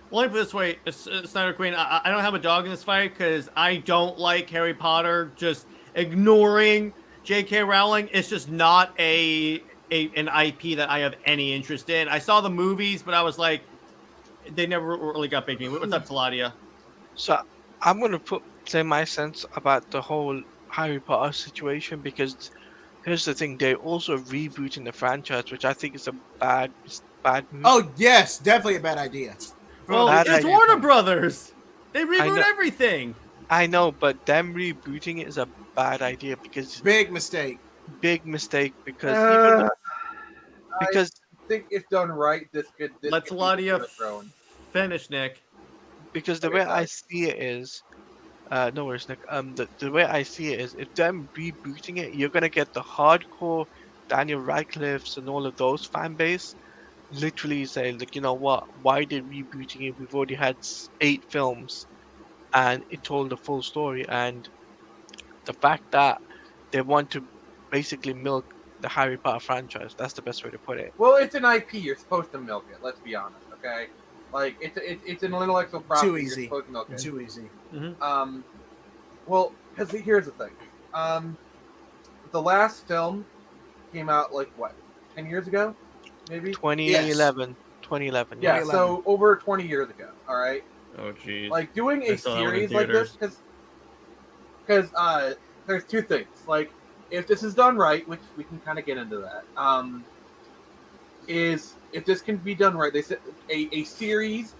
Well, let me put it this way, Snyder Queen, I don't have a dog in this fight because I don't like Harry Potter. Just ignoring J.K. Rowling, it's just not an IP that I have any interest in. I saw the movies, but I was like, they never really got big. What's up, Taladia? So I'm going to say my sense about the whole Harry Potter situation because here's the thing, they're also rebooting the franchise, which I think is a bad move. Oh, yes, definitely a bad idea. Well, it's Warner Brothers. They reboot everything. I know, but them rebooting it is a bad idea because big mistake because I think if done right, this could let Taladia finish, Nick. Because the way I see it is, no worries, Nick. The way I see it is, if them rebooting it, you're gonna get the hardcore Daniel Radcliffe's and all of those fan base literally say, like, you know what? Why are they rebooting it? We've already had 8 films, and it told the full story. And the fact that they want to basically milk the Harry Potter franchise, that's the best way to put it. Well, it's an IP. You're supposed to milk it. Let's be honest, okay? Like it's an intellectual property. Too you're easy. supposed to know. Okay. Too easy. Well, because here's the thing. The last film came out like what, 10 years ago, maybe. 2011. 2011. Yeah, 2011. so over 20 years ago. All right. Oh jeez. Like doing I a saw that one in series like this, because there's two things. Like if this is done right, which we can kind of get into that, is if this can be done right, they said a series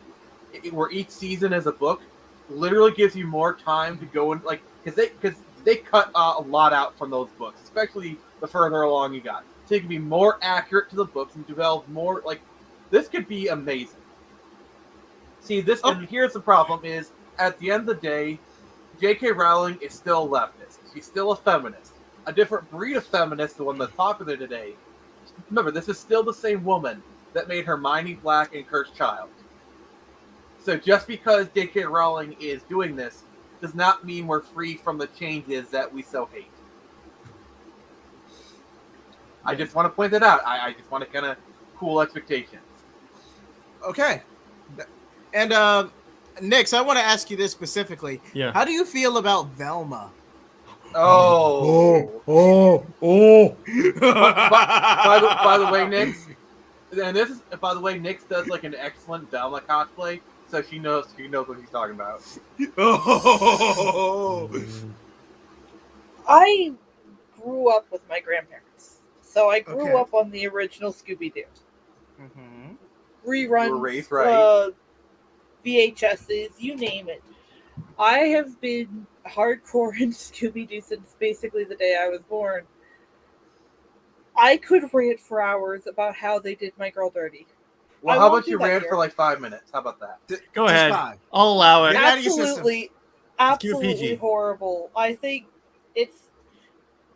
where each season is a book literally gives you more time to go and like because they cut a lot out from those books, especially the further along you got, so you can be more accurate to the books and develop more. Like this could be amazing. See this, and here's the problem: is at the end of the day, J.K. Rowling is still a leftist. She's still a feminist, a different breed of feminist, the one that's popular today. Remember, this is still the same woman that made Hermione Black and Cursed Child. So just because J.K. Rowling is doing this does not mean we're free from the changes that we so hate. I just want to point that out. I just want to kind of cool expectations. Okay. And Nix, I want to ask you this specifically. Yeah. How do you feel about Velma? Oh. by the way, Nix, and this is by the way, Nix does like an excellent Velma cosplay, so she knows what he's talking about. Oh. I grew up with my grandparents, so I grew Okay. up on the original Scooby-Doo. Mm-hmm. Reruns, You were raised right. VHSs, you name it. I have been hardcore in Scooby-Doo since basically the day I was born. I could rant for hours about how they did my girl dirty. Well, I how won't about do you that rant here. for like 5 minutes? How about that? Go Just ahead. 5. I'll allow it. Get out of your system. Absolutely, Let's keep it absolutely PG. horrible. I think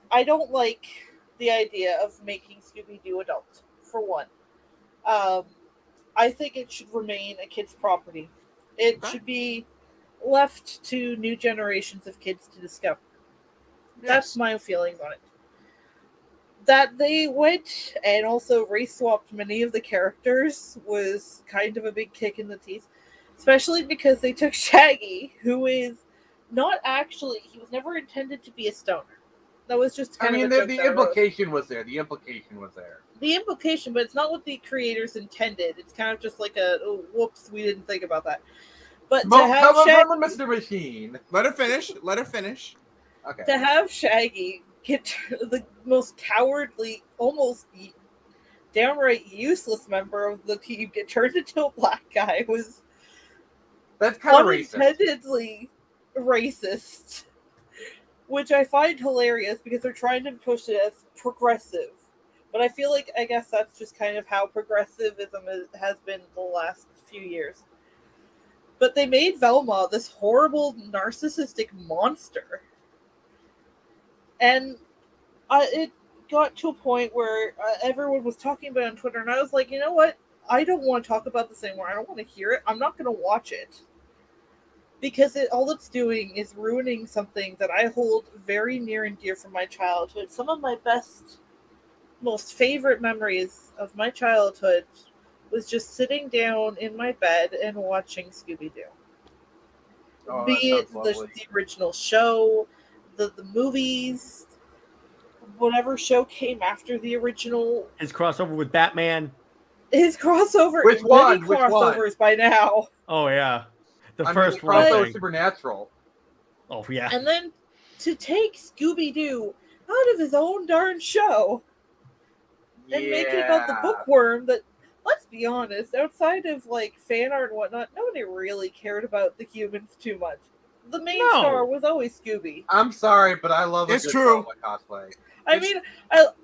I don't like the idea of making Scooby-Doo adult, for one. I think it should remain a kid's property. It should be left to new generations of kids to discover. That's my feelings on it. That they went and also race swapped many of the characters was kind of a big kick in the teeth, especially because they took Shaggy, who is not actually, he was never intended to be a stoner. That was just kind of a joke the that arose. implication was there. The implication was there. The implication, but it's not what the creators intended. It's kind of just like a, oh, whoops, we didn't think about that. But to have Shaggy, Mr. Machine. Let her finish. Let her finish. Okay. to have Shaggy get the most cowardly, almost downright useless member of the team get turned into a black guy was That's kind of racist. unintendedly racist, which I find hilarious because they're trying to push it as progressive. But I feel like, I guess that's just kind of how progressivism has been the last few years. But they made Velma this horrible, narcissistic monster. And it got to a point where everyone was talking about it on Twitter, and I was like, you know what? I don't want to talk about this anymore. I don't want to hear it. I'm not going to watch it. Because all it's doing is ruining something that I hold very near and dear from my childhood. Some of my best, most favorite memories of my childhood was just sitting down in my bed and watching Scooby-Doo. Oh, Be that it sounds the lovely. original show, the movies, whatever show came after the original, His crossover with Batman. his crossover, Which one? many Which one? crossovers by now. Oh yeah, the I mean, first the one. I crossover think. Supernatural. Oh yeah. And then to take Scooby-Doo out of his own darn show and make it about the bookworm that, let's be honest, outside of like fan art and whatnot, nobody really cared about the humans too much. The main No. star was always Scooby. I'm sorry, but I love It's a good true. Velma cosplay. I mean,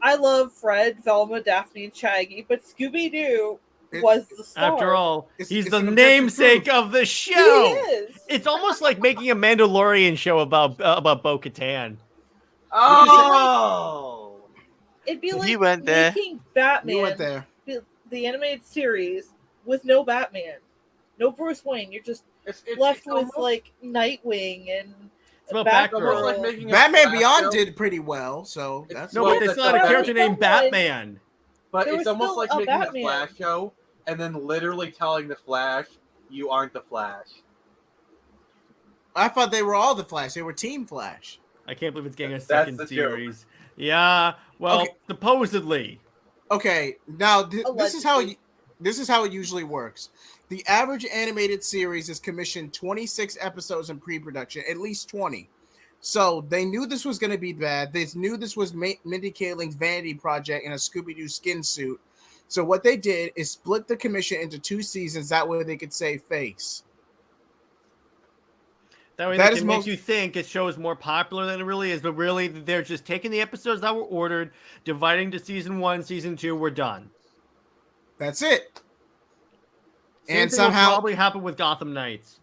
I love Fred, Velma, Daphne, and Shaggy, but Scooby-Doo was the star. After all, It's- he's it's the an objective namesake proof. of the He show. is. It's almost like making a Mandalorian show about Bo-Katan. Oh! It'd be You like went there. making Batman You went there. the animated series with no Batman, no Bruce Wayne. You're just It's left it's with almost, like Nightwing and about it's almost Batgirl. like making a Batman Flash Beyond show, did pretty well, so It's- that's No, Well, but they that's still had a not- character named Someone- Batman. but there it's was almost still like a making Batman. a Flash show and then literally telling the Flash you aren't the Flash. I thought they were all the Flash. They were Team Flash. I can't believe it's getting a That's second the joke. series. Yeah, well, Okay. supposedly. Okay, now this is Allegedly. how it usually works. The average animated series is commissioned 26 episodes in pre-production, at least 20. So they knew this was going to be bad. They knew this was Mindy Kaling's vanity project in a Scooby-Doo skin suit. So what they did is split the commission into 2 seasons. That way they could save face. That way That they is can make most- you think it show is more popular than it really is, but really they're just taking the episodes that were ordered, dividing to season 1, season 2, we're done. That's it. Same And thing will somehow, probably happen with Gotham Knights.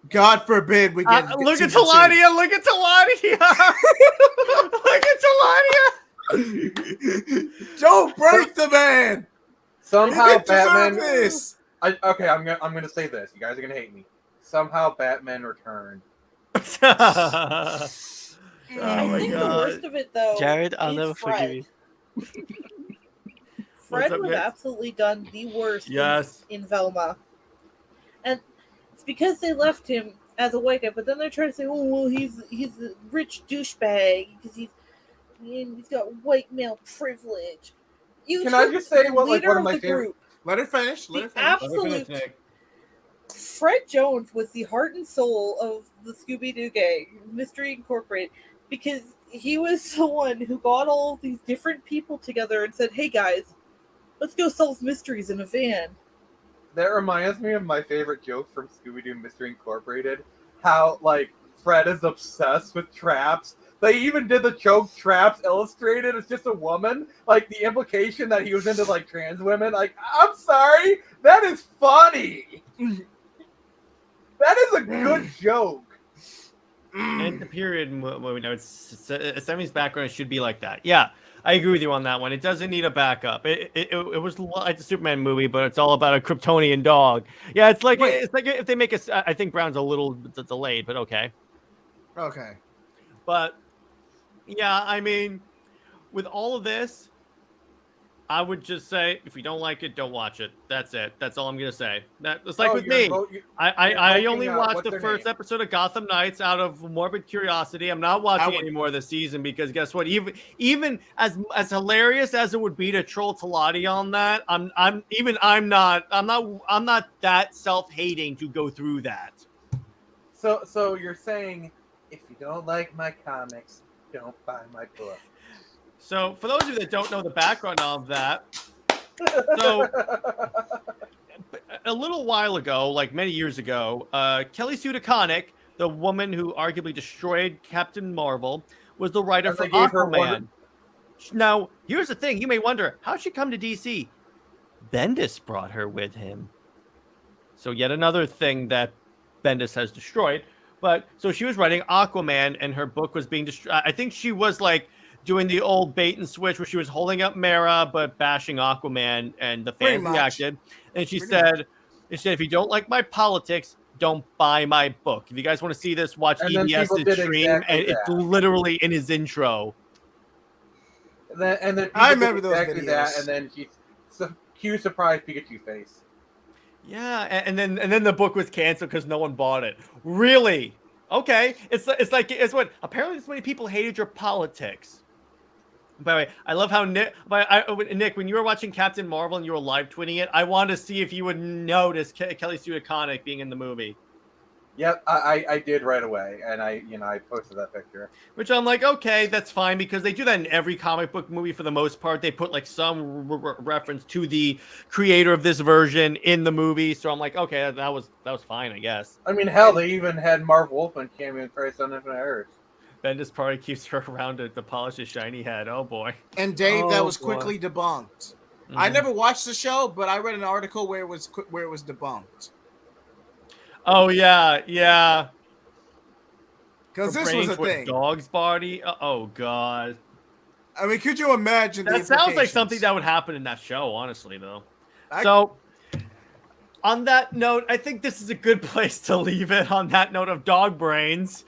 God forbid, we get Look at season 2. Teladia! Look at Teladia! Look at Teladia! Don't break the man. Somehow You deserve Batman. this. Okay, I'm gonna say this. You guys are gonna hate me. Somehow Batman returned. Oh I my think the god. worst of it, though, Jared, I'll is never forgive you. Fred up, was Mitch? absolutely done the worst Yes. in Velma. And it's because they left him as a white guy, but then they're trying to say, oh, well, he's a rich douchebag because he's got white male privilege. Can I just say what like leader one of of my the favorite? group, Let it finish. Let the it finish. absolute Fred Jones was the heart and soul of the Scooby-Doo gang, Mystery Incorporated, because he was the one who got all these different people together and said, hey guys, let's go solve mysteries in a van. That reminds me of my favorite joke from Scooby-Doo Mystery Incorporated. How like Fred is obsessed with traps. They even did the joke Traps Illustrated. It's just a woman. Like the implication that he was into like trans women. Like, I'm sorry, that is funny. That is a good joke. And the period, Semi's background should be like that. Yeah, I agree with you on that one. It doesn't need a backup. It was like the Superman movie, but it's all about a Kryptonian dog. Yeah, it's like if they make a. I think Brown's a little delayed, but okay. Okay. But yeah, I mean, with all of this, I would just say if you don't like it, don't watch it. That's it. That's all I'm gonna say. It's like with me. I only watched the first episode of Gotham Knights out of morbid curiosity. I'm not watching any more this season because guess what? Even as hilarious as it would be to troll Teladia on that, I'm not that self-hating to go through that. So you're saying if you don't like my comics, don't buy my book. So, for those of you that don't know the background of that, so a little while ago, like many years ago, Kelly Sue DeConnick, the woman who arguably destroyed Captain Marvel, was the writer for Aquaman. Now, here's the thing. You may wonder, how'd she come to DC? Bendis brought her with him. So, yet another thing that Bendis has destroyed. But, so she was writing Aquaman, and her book was being destroyed. I think she was like doing the old bait and switch where she was holding up Mara but bashing Aquaman, and the fans reacted. And she said, if you don't like my politics, don't buy my book. If you guys want to see this, watch EBS's stream, and it's literally in his intro. And then I remember those exactly videos. that, and then she's cue surprise Pikachu face. Yeah, and then the book was canceled because no one bought it. Really? Okay. It's what apparently this many people hated your politics. By the way, I love how Nick, when you were watching Captain Marvel and you were live tweeting it, I wanted to see if you would notice Kelly Sue DeConnick being in the movie. Yep, I did right away, and I posted that picture. Which I'm like, okay, that's fine, because they do that in every comic book movie for the most part. They put like some reference to the creator of this version in the movie, so I'm like, okay, that was fine, I guess. I mean, hell, they even had Marv Wolfman cameo in Christ on Infinite Earth. Bendis probably keeps her around to polish his shiny head. Oh boy. And Dave, that was boy. quickly debunked. I never watched the show, but I read an article where it was debunked. Oh yeah. Because Her this was brains a with thing. Dog's body. Oh god. I mean, could you imagine? That the sounds like implications? something that would happen in that show, honestly, though. So, on that note, I think this is a good place to leave it. On that note of dog brains,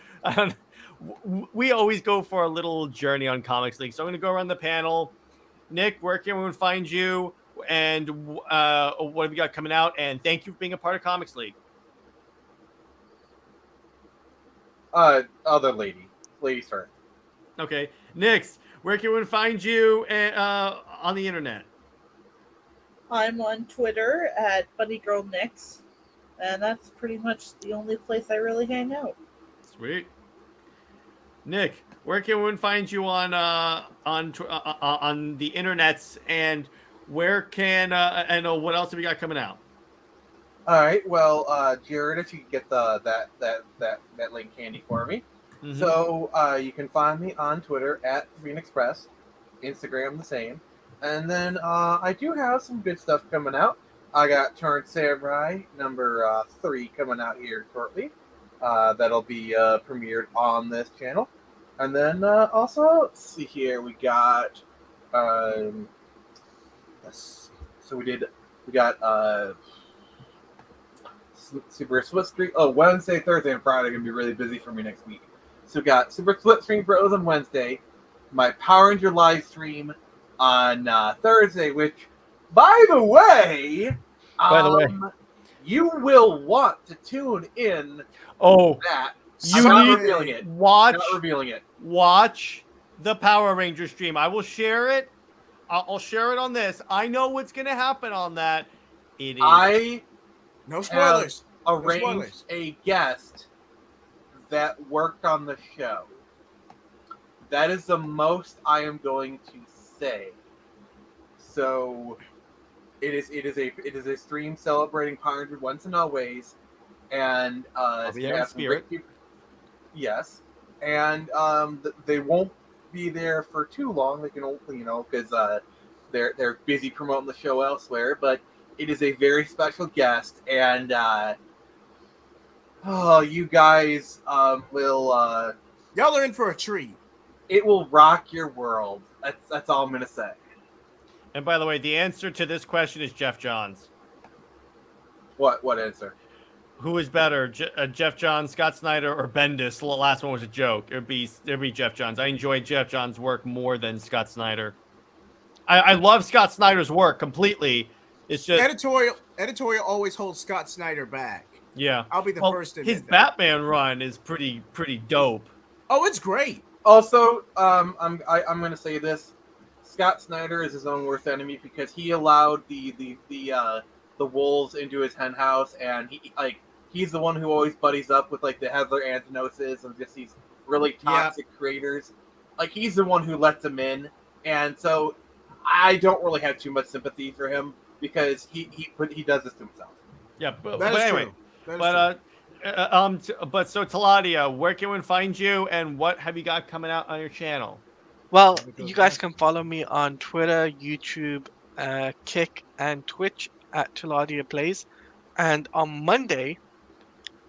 we always go for a little journey on Comics League. So I'm going to go around the panel. Nick, where can we find you? and what have you got coming out? And thank you for being a part of Comics League. Other ladies first. Okay, Nix, where can we find you on the internet? I'm on Twitter at BunnyGirlNix, and that's pretty much the only place I really hang out. Sweet. Nick, where can we find you on the internets, and where can and what else have you got coming out? All right. Well, Jared, if you could get that link handy for me. Mhm. So you can find me on Twitter at Phoenix Press, Instagram the same, and then I do have some good stuff coming out. I got Turned Samurai number 3 coming out here shortly. That'll be premiered on this channel, and then also let's see here, we got we got Super Split Screen. Oh, Wednesday, Thursday, and Friday are gonna be really busy for me next week. So we got Super Split Screen Bros on Wednesday, my Power Ranger live stream on Thursday, which, by the way, you will want to tune in. Oh, that you I'm need not revealing it. watch. I'm not revealing it. Watch the Power Ranger stream. I will share it. I'll share it on this. I know what's going to happen on that. It is. No spoilers. Arranged No spoilers. a guest that worked on the show. That is the most I am going to say. So it is a stream celebrating Power Rangers once and always, and I'll be there in spirit. Yes, and they won't be there for too long. They can only, because they're busy promoting the show elsewhere. But it is a very special guest, and you guys will y'all are in for a treat. It will rock your world. That's all I'm gonna say. And by the way, the answer to this question is Jeff Johns. What answer? Who is better, Jeff Johns, Scott Snyder, or Bendis? The last one was a joke. It'd be Jeff Johns. I enjoy Jeff Johns' work more than Scott Snyder. I love Scott Snyder's work completely. It's just editorial always holds Scott Snyder back. Yeah, I'll be the first to his admit that. Batman run is pretty dope. Oh, it's great. Also, I'm gonna say this: Scott Snyder is his own worst enemy because he allowed the wolves into his hen house, and he's the one who always buddies up with the Heather Antonoses and just these really toxic creators. He's the one who lets them in, and so I don't really have too much sympathy for him because he does this to himself. Yeah, but That is anyway, true. That is but so Taladia, where can we find you, and what have you got coming out on your channel? Well, you guys can follow me on Twitter, YouTube, Kick, and Twitch at Taladia Plays. And on Monday,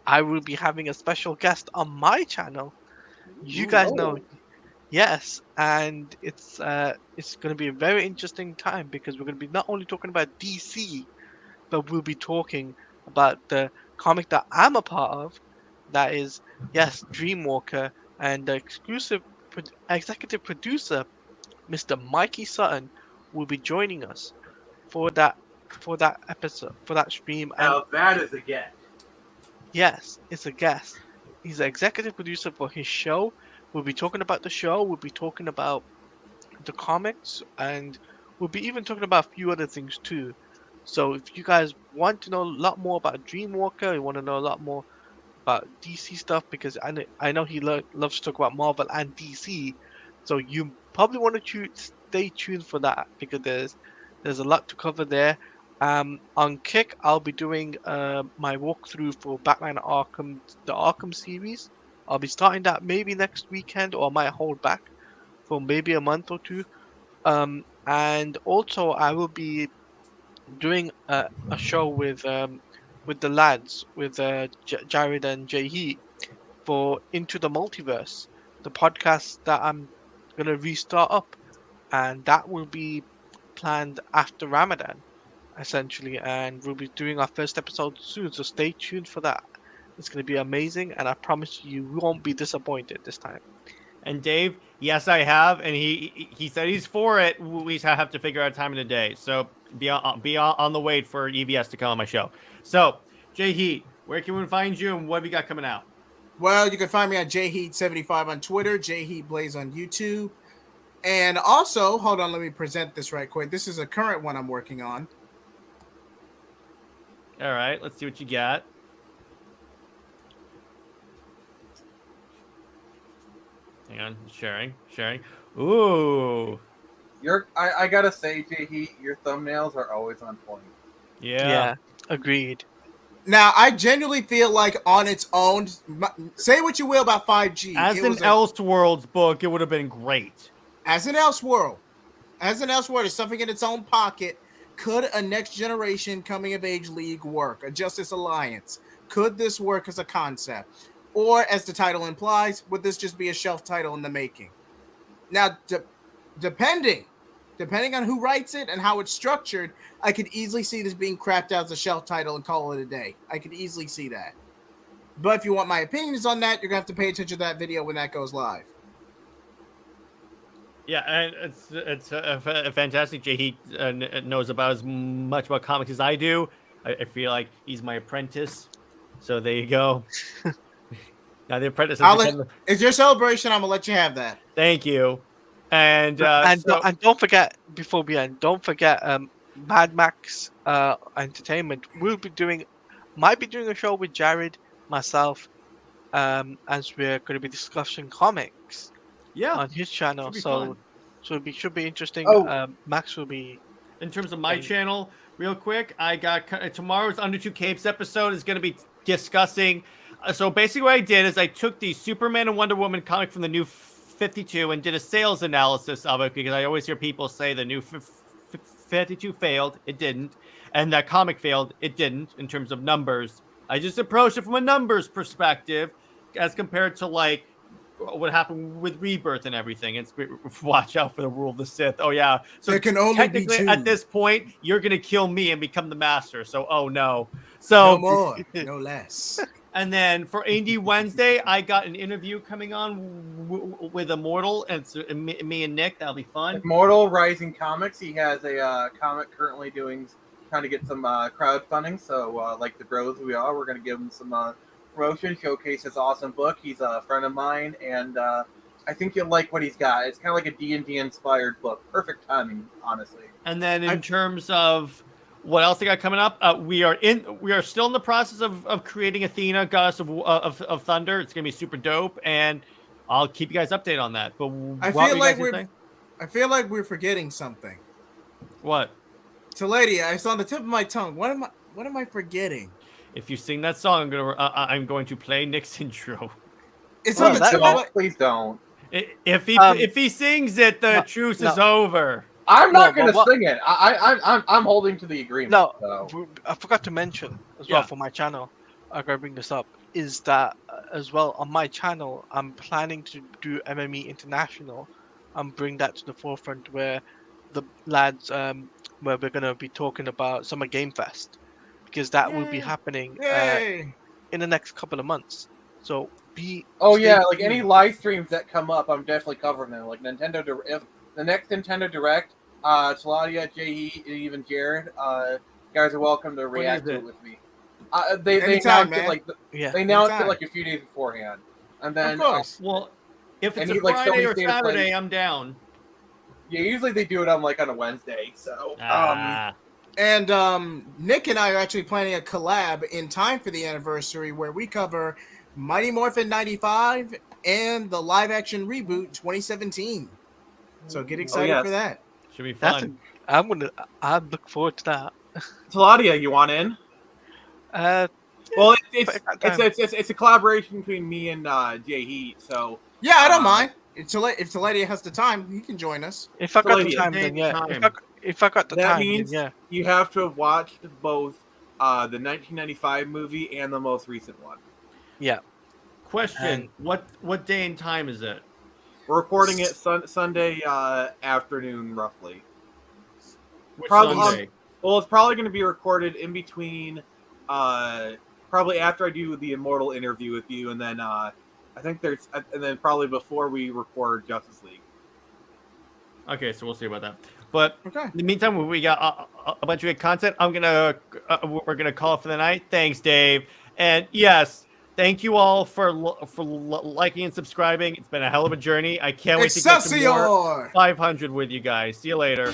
I will be having a special guest on my channel. You guys know, yes, and it's going to be a very interesting time because we're going to be not only talking about DC, but we'll be talking about the comic that I'm a part of. That is, yes, Dreamwalker, and the exclusive executive producer, Mr. Mikey Sutton, will be joining us for that episode, for that stream. Now that is a guest. Yes, it's a guest. He's the executive producer for his show. We'll be talking about the show. We'll be talking about the comics, and we'll be even talking about a few other things too. So if you guys want to know a lot more about Dreamwalker, you want to know a lot more about DC stuff, because I know he loves to talk about Marvel and DC, so you probably want to stay tuned for that because there's a lot to cover there. On Kick, I'll be doing my walkthrough for Batman Arkham, the Arkham series. I'll be starting that maybe next weekend, or I might hold back for maybe a month or two. And also I will be doing a show with the lads, with Jared and Jay Heat, for Into the Multiverse, the podcast that I'm gonna restart up, and that will be planned after Ramadan, essentially, and we'll be doing our first episode soon. So stay tuned for that. It's gonna be amazing, and I promise you won't be disappointed this time. And Dave, yes, I have, and he said he's for it. We just have to figure out time in the day. So be on the wait for EVS to come on my show. So, Jay Heat, where can we find you, and what have you got coming out? Well, you can find me at jheat75 on Twitter, jheatblaze on YouTube. And also, hold on, let me present this right quick. This is a current one I'm working on. All right, let's see what you got. Hang on, sharing. Ooh. I gotta say, Jay Heat, your thumbnails are always on point. Yeah. Agreed. Now, I genuinely feel like on its own, say what you will about 5G. As an Elseworlds book, it would have been great. As an Elseworld, is something in its own pocket. Could a next generation coming of age league work? A Justice Alliance? Could this work as a concept? Or, as the title implies, would this just be a shelf title in the making? Now, depending on who writes it and how it's structured, I could easily see this being crapped out as a shelf title and call it a day. I could easily see that. But if you want my opinions on that, you're going to have to pay attention to that video when that goes live. Yeah, and it's a fantastic. Jay Heat knows about as much about comics as I do. I feel like he's my apprentice. So there you go. Now the apprentice. It's your celebration. I'm gonna let you have that. Thank you. And don't forget, before we end, don't forget Mad Max Entertainment might be doing a show with Jared, myself, as we're going to be discussing comics. Yeah, on his channel. So should be interesting. Oh. Max will be. In terms of my channel, real quick, I got tomorrow's Under Two Capes episode is going to be discussing. So basically, what I did is I took the Superman and Wonder Woman comic from the New 52 and did a sales analysis of it, because I always hear people say the New 52 failed. It didn't, and that comic failed. It didn't in terms of numbers. I just approached it from a numbers perspective, as compared to like what happened with Rebirth and everything. It's watch out for the rule of the Sith. Oh yeah, so there can only be technically two. At this point, you're gonna kill me and become the master. So oh no. So no more, no less. And then for Indie Wednesday, I got an interview coming on with Immortal, and it's me and Nick. That'll be fun. Immortal Rising Comics. He has a comic currently trying to get some crowdfunding. So like the bros we are, we're gonna give him some promotion, showcase his awesome book. He's a friend of mine, and I think you'll like what he's got. It's kind of like a D&D inspired book. Perfect timing, honestly. And then in terms of what else they got coming up, we are still in the process of creating Athena, goddess of thunder. It's gonna be super dope, and I'll keep you guys updated on that. But I feel like we're forgetting something. What? Teledia, it's on the tip of my tongue. What am I forgetting? If you sing that song, I'm going to play Nick's intro. It's on the tip of my... Please don't. If he sings it, the truce is over. I'm not going to sing it. I'm holding to the agreement. No, so. I forgot to mention as well for my channel. I gotta bring this up. Is that as well on my channel? I'm planning to do MME International and bring that to the forefront, where the lads, where we're gonna be talking about Summer Game Fest, because that will be happening in the next couple of months. So like any live streams that come up, I'm definitely covering them. Like if the next Nintendo Direct, Taladia, Jay, and even Jared, you guys are welcome to react to it with me. They announced it like a few days beforehand, and then of course. Well, if it's a Friday or Saturday, I'm down. Yeah, usually they do it on a Wednesday. So Nick and I are actually planning a collab in time for the anniversary, where we cover Mighty Morphin 95 and the live action reboot 2017. So get excited for that. Should be fun. I look forward to that. Taladia, you want in? Well, it's a collaboration between me and Jay Heat. So yeah, I don't mind. If Taladia has the time, he can join us. If I got the time, then yeah. If I got the time, means then yeah. You have to have watched both the 1995 movie and the most recent one. Yeah. Question: What day and time is it? We're recording it Sunday afternoon, roughly. Sunday? Well, it's probably going to be recorded in between, probably after I do the Immortal interview with you, and then and then probably before we record Justice League. Okay, so we'll see about that. But Okay. in the meantime, we got a bunch of good content. We're gonna call it for the night. Thanks, Dave. And yes, thank you all for liking and subscribing. It's been a hell of a journey. I can't wait to get to more Excelsior! 500 with you guys. See you later.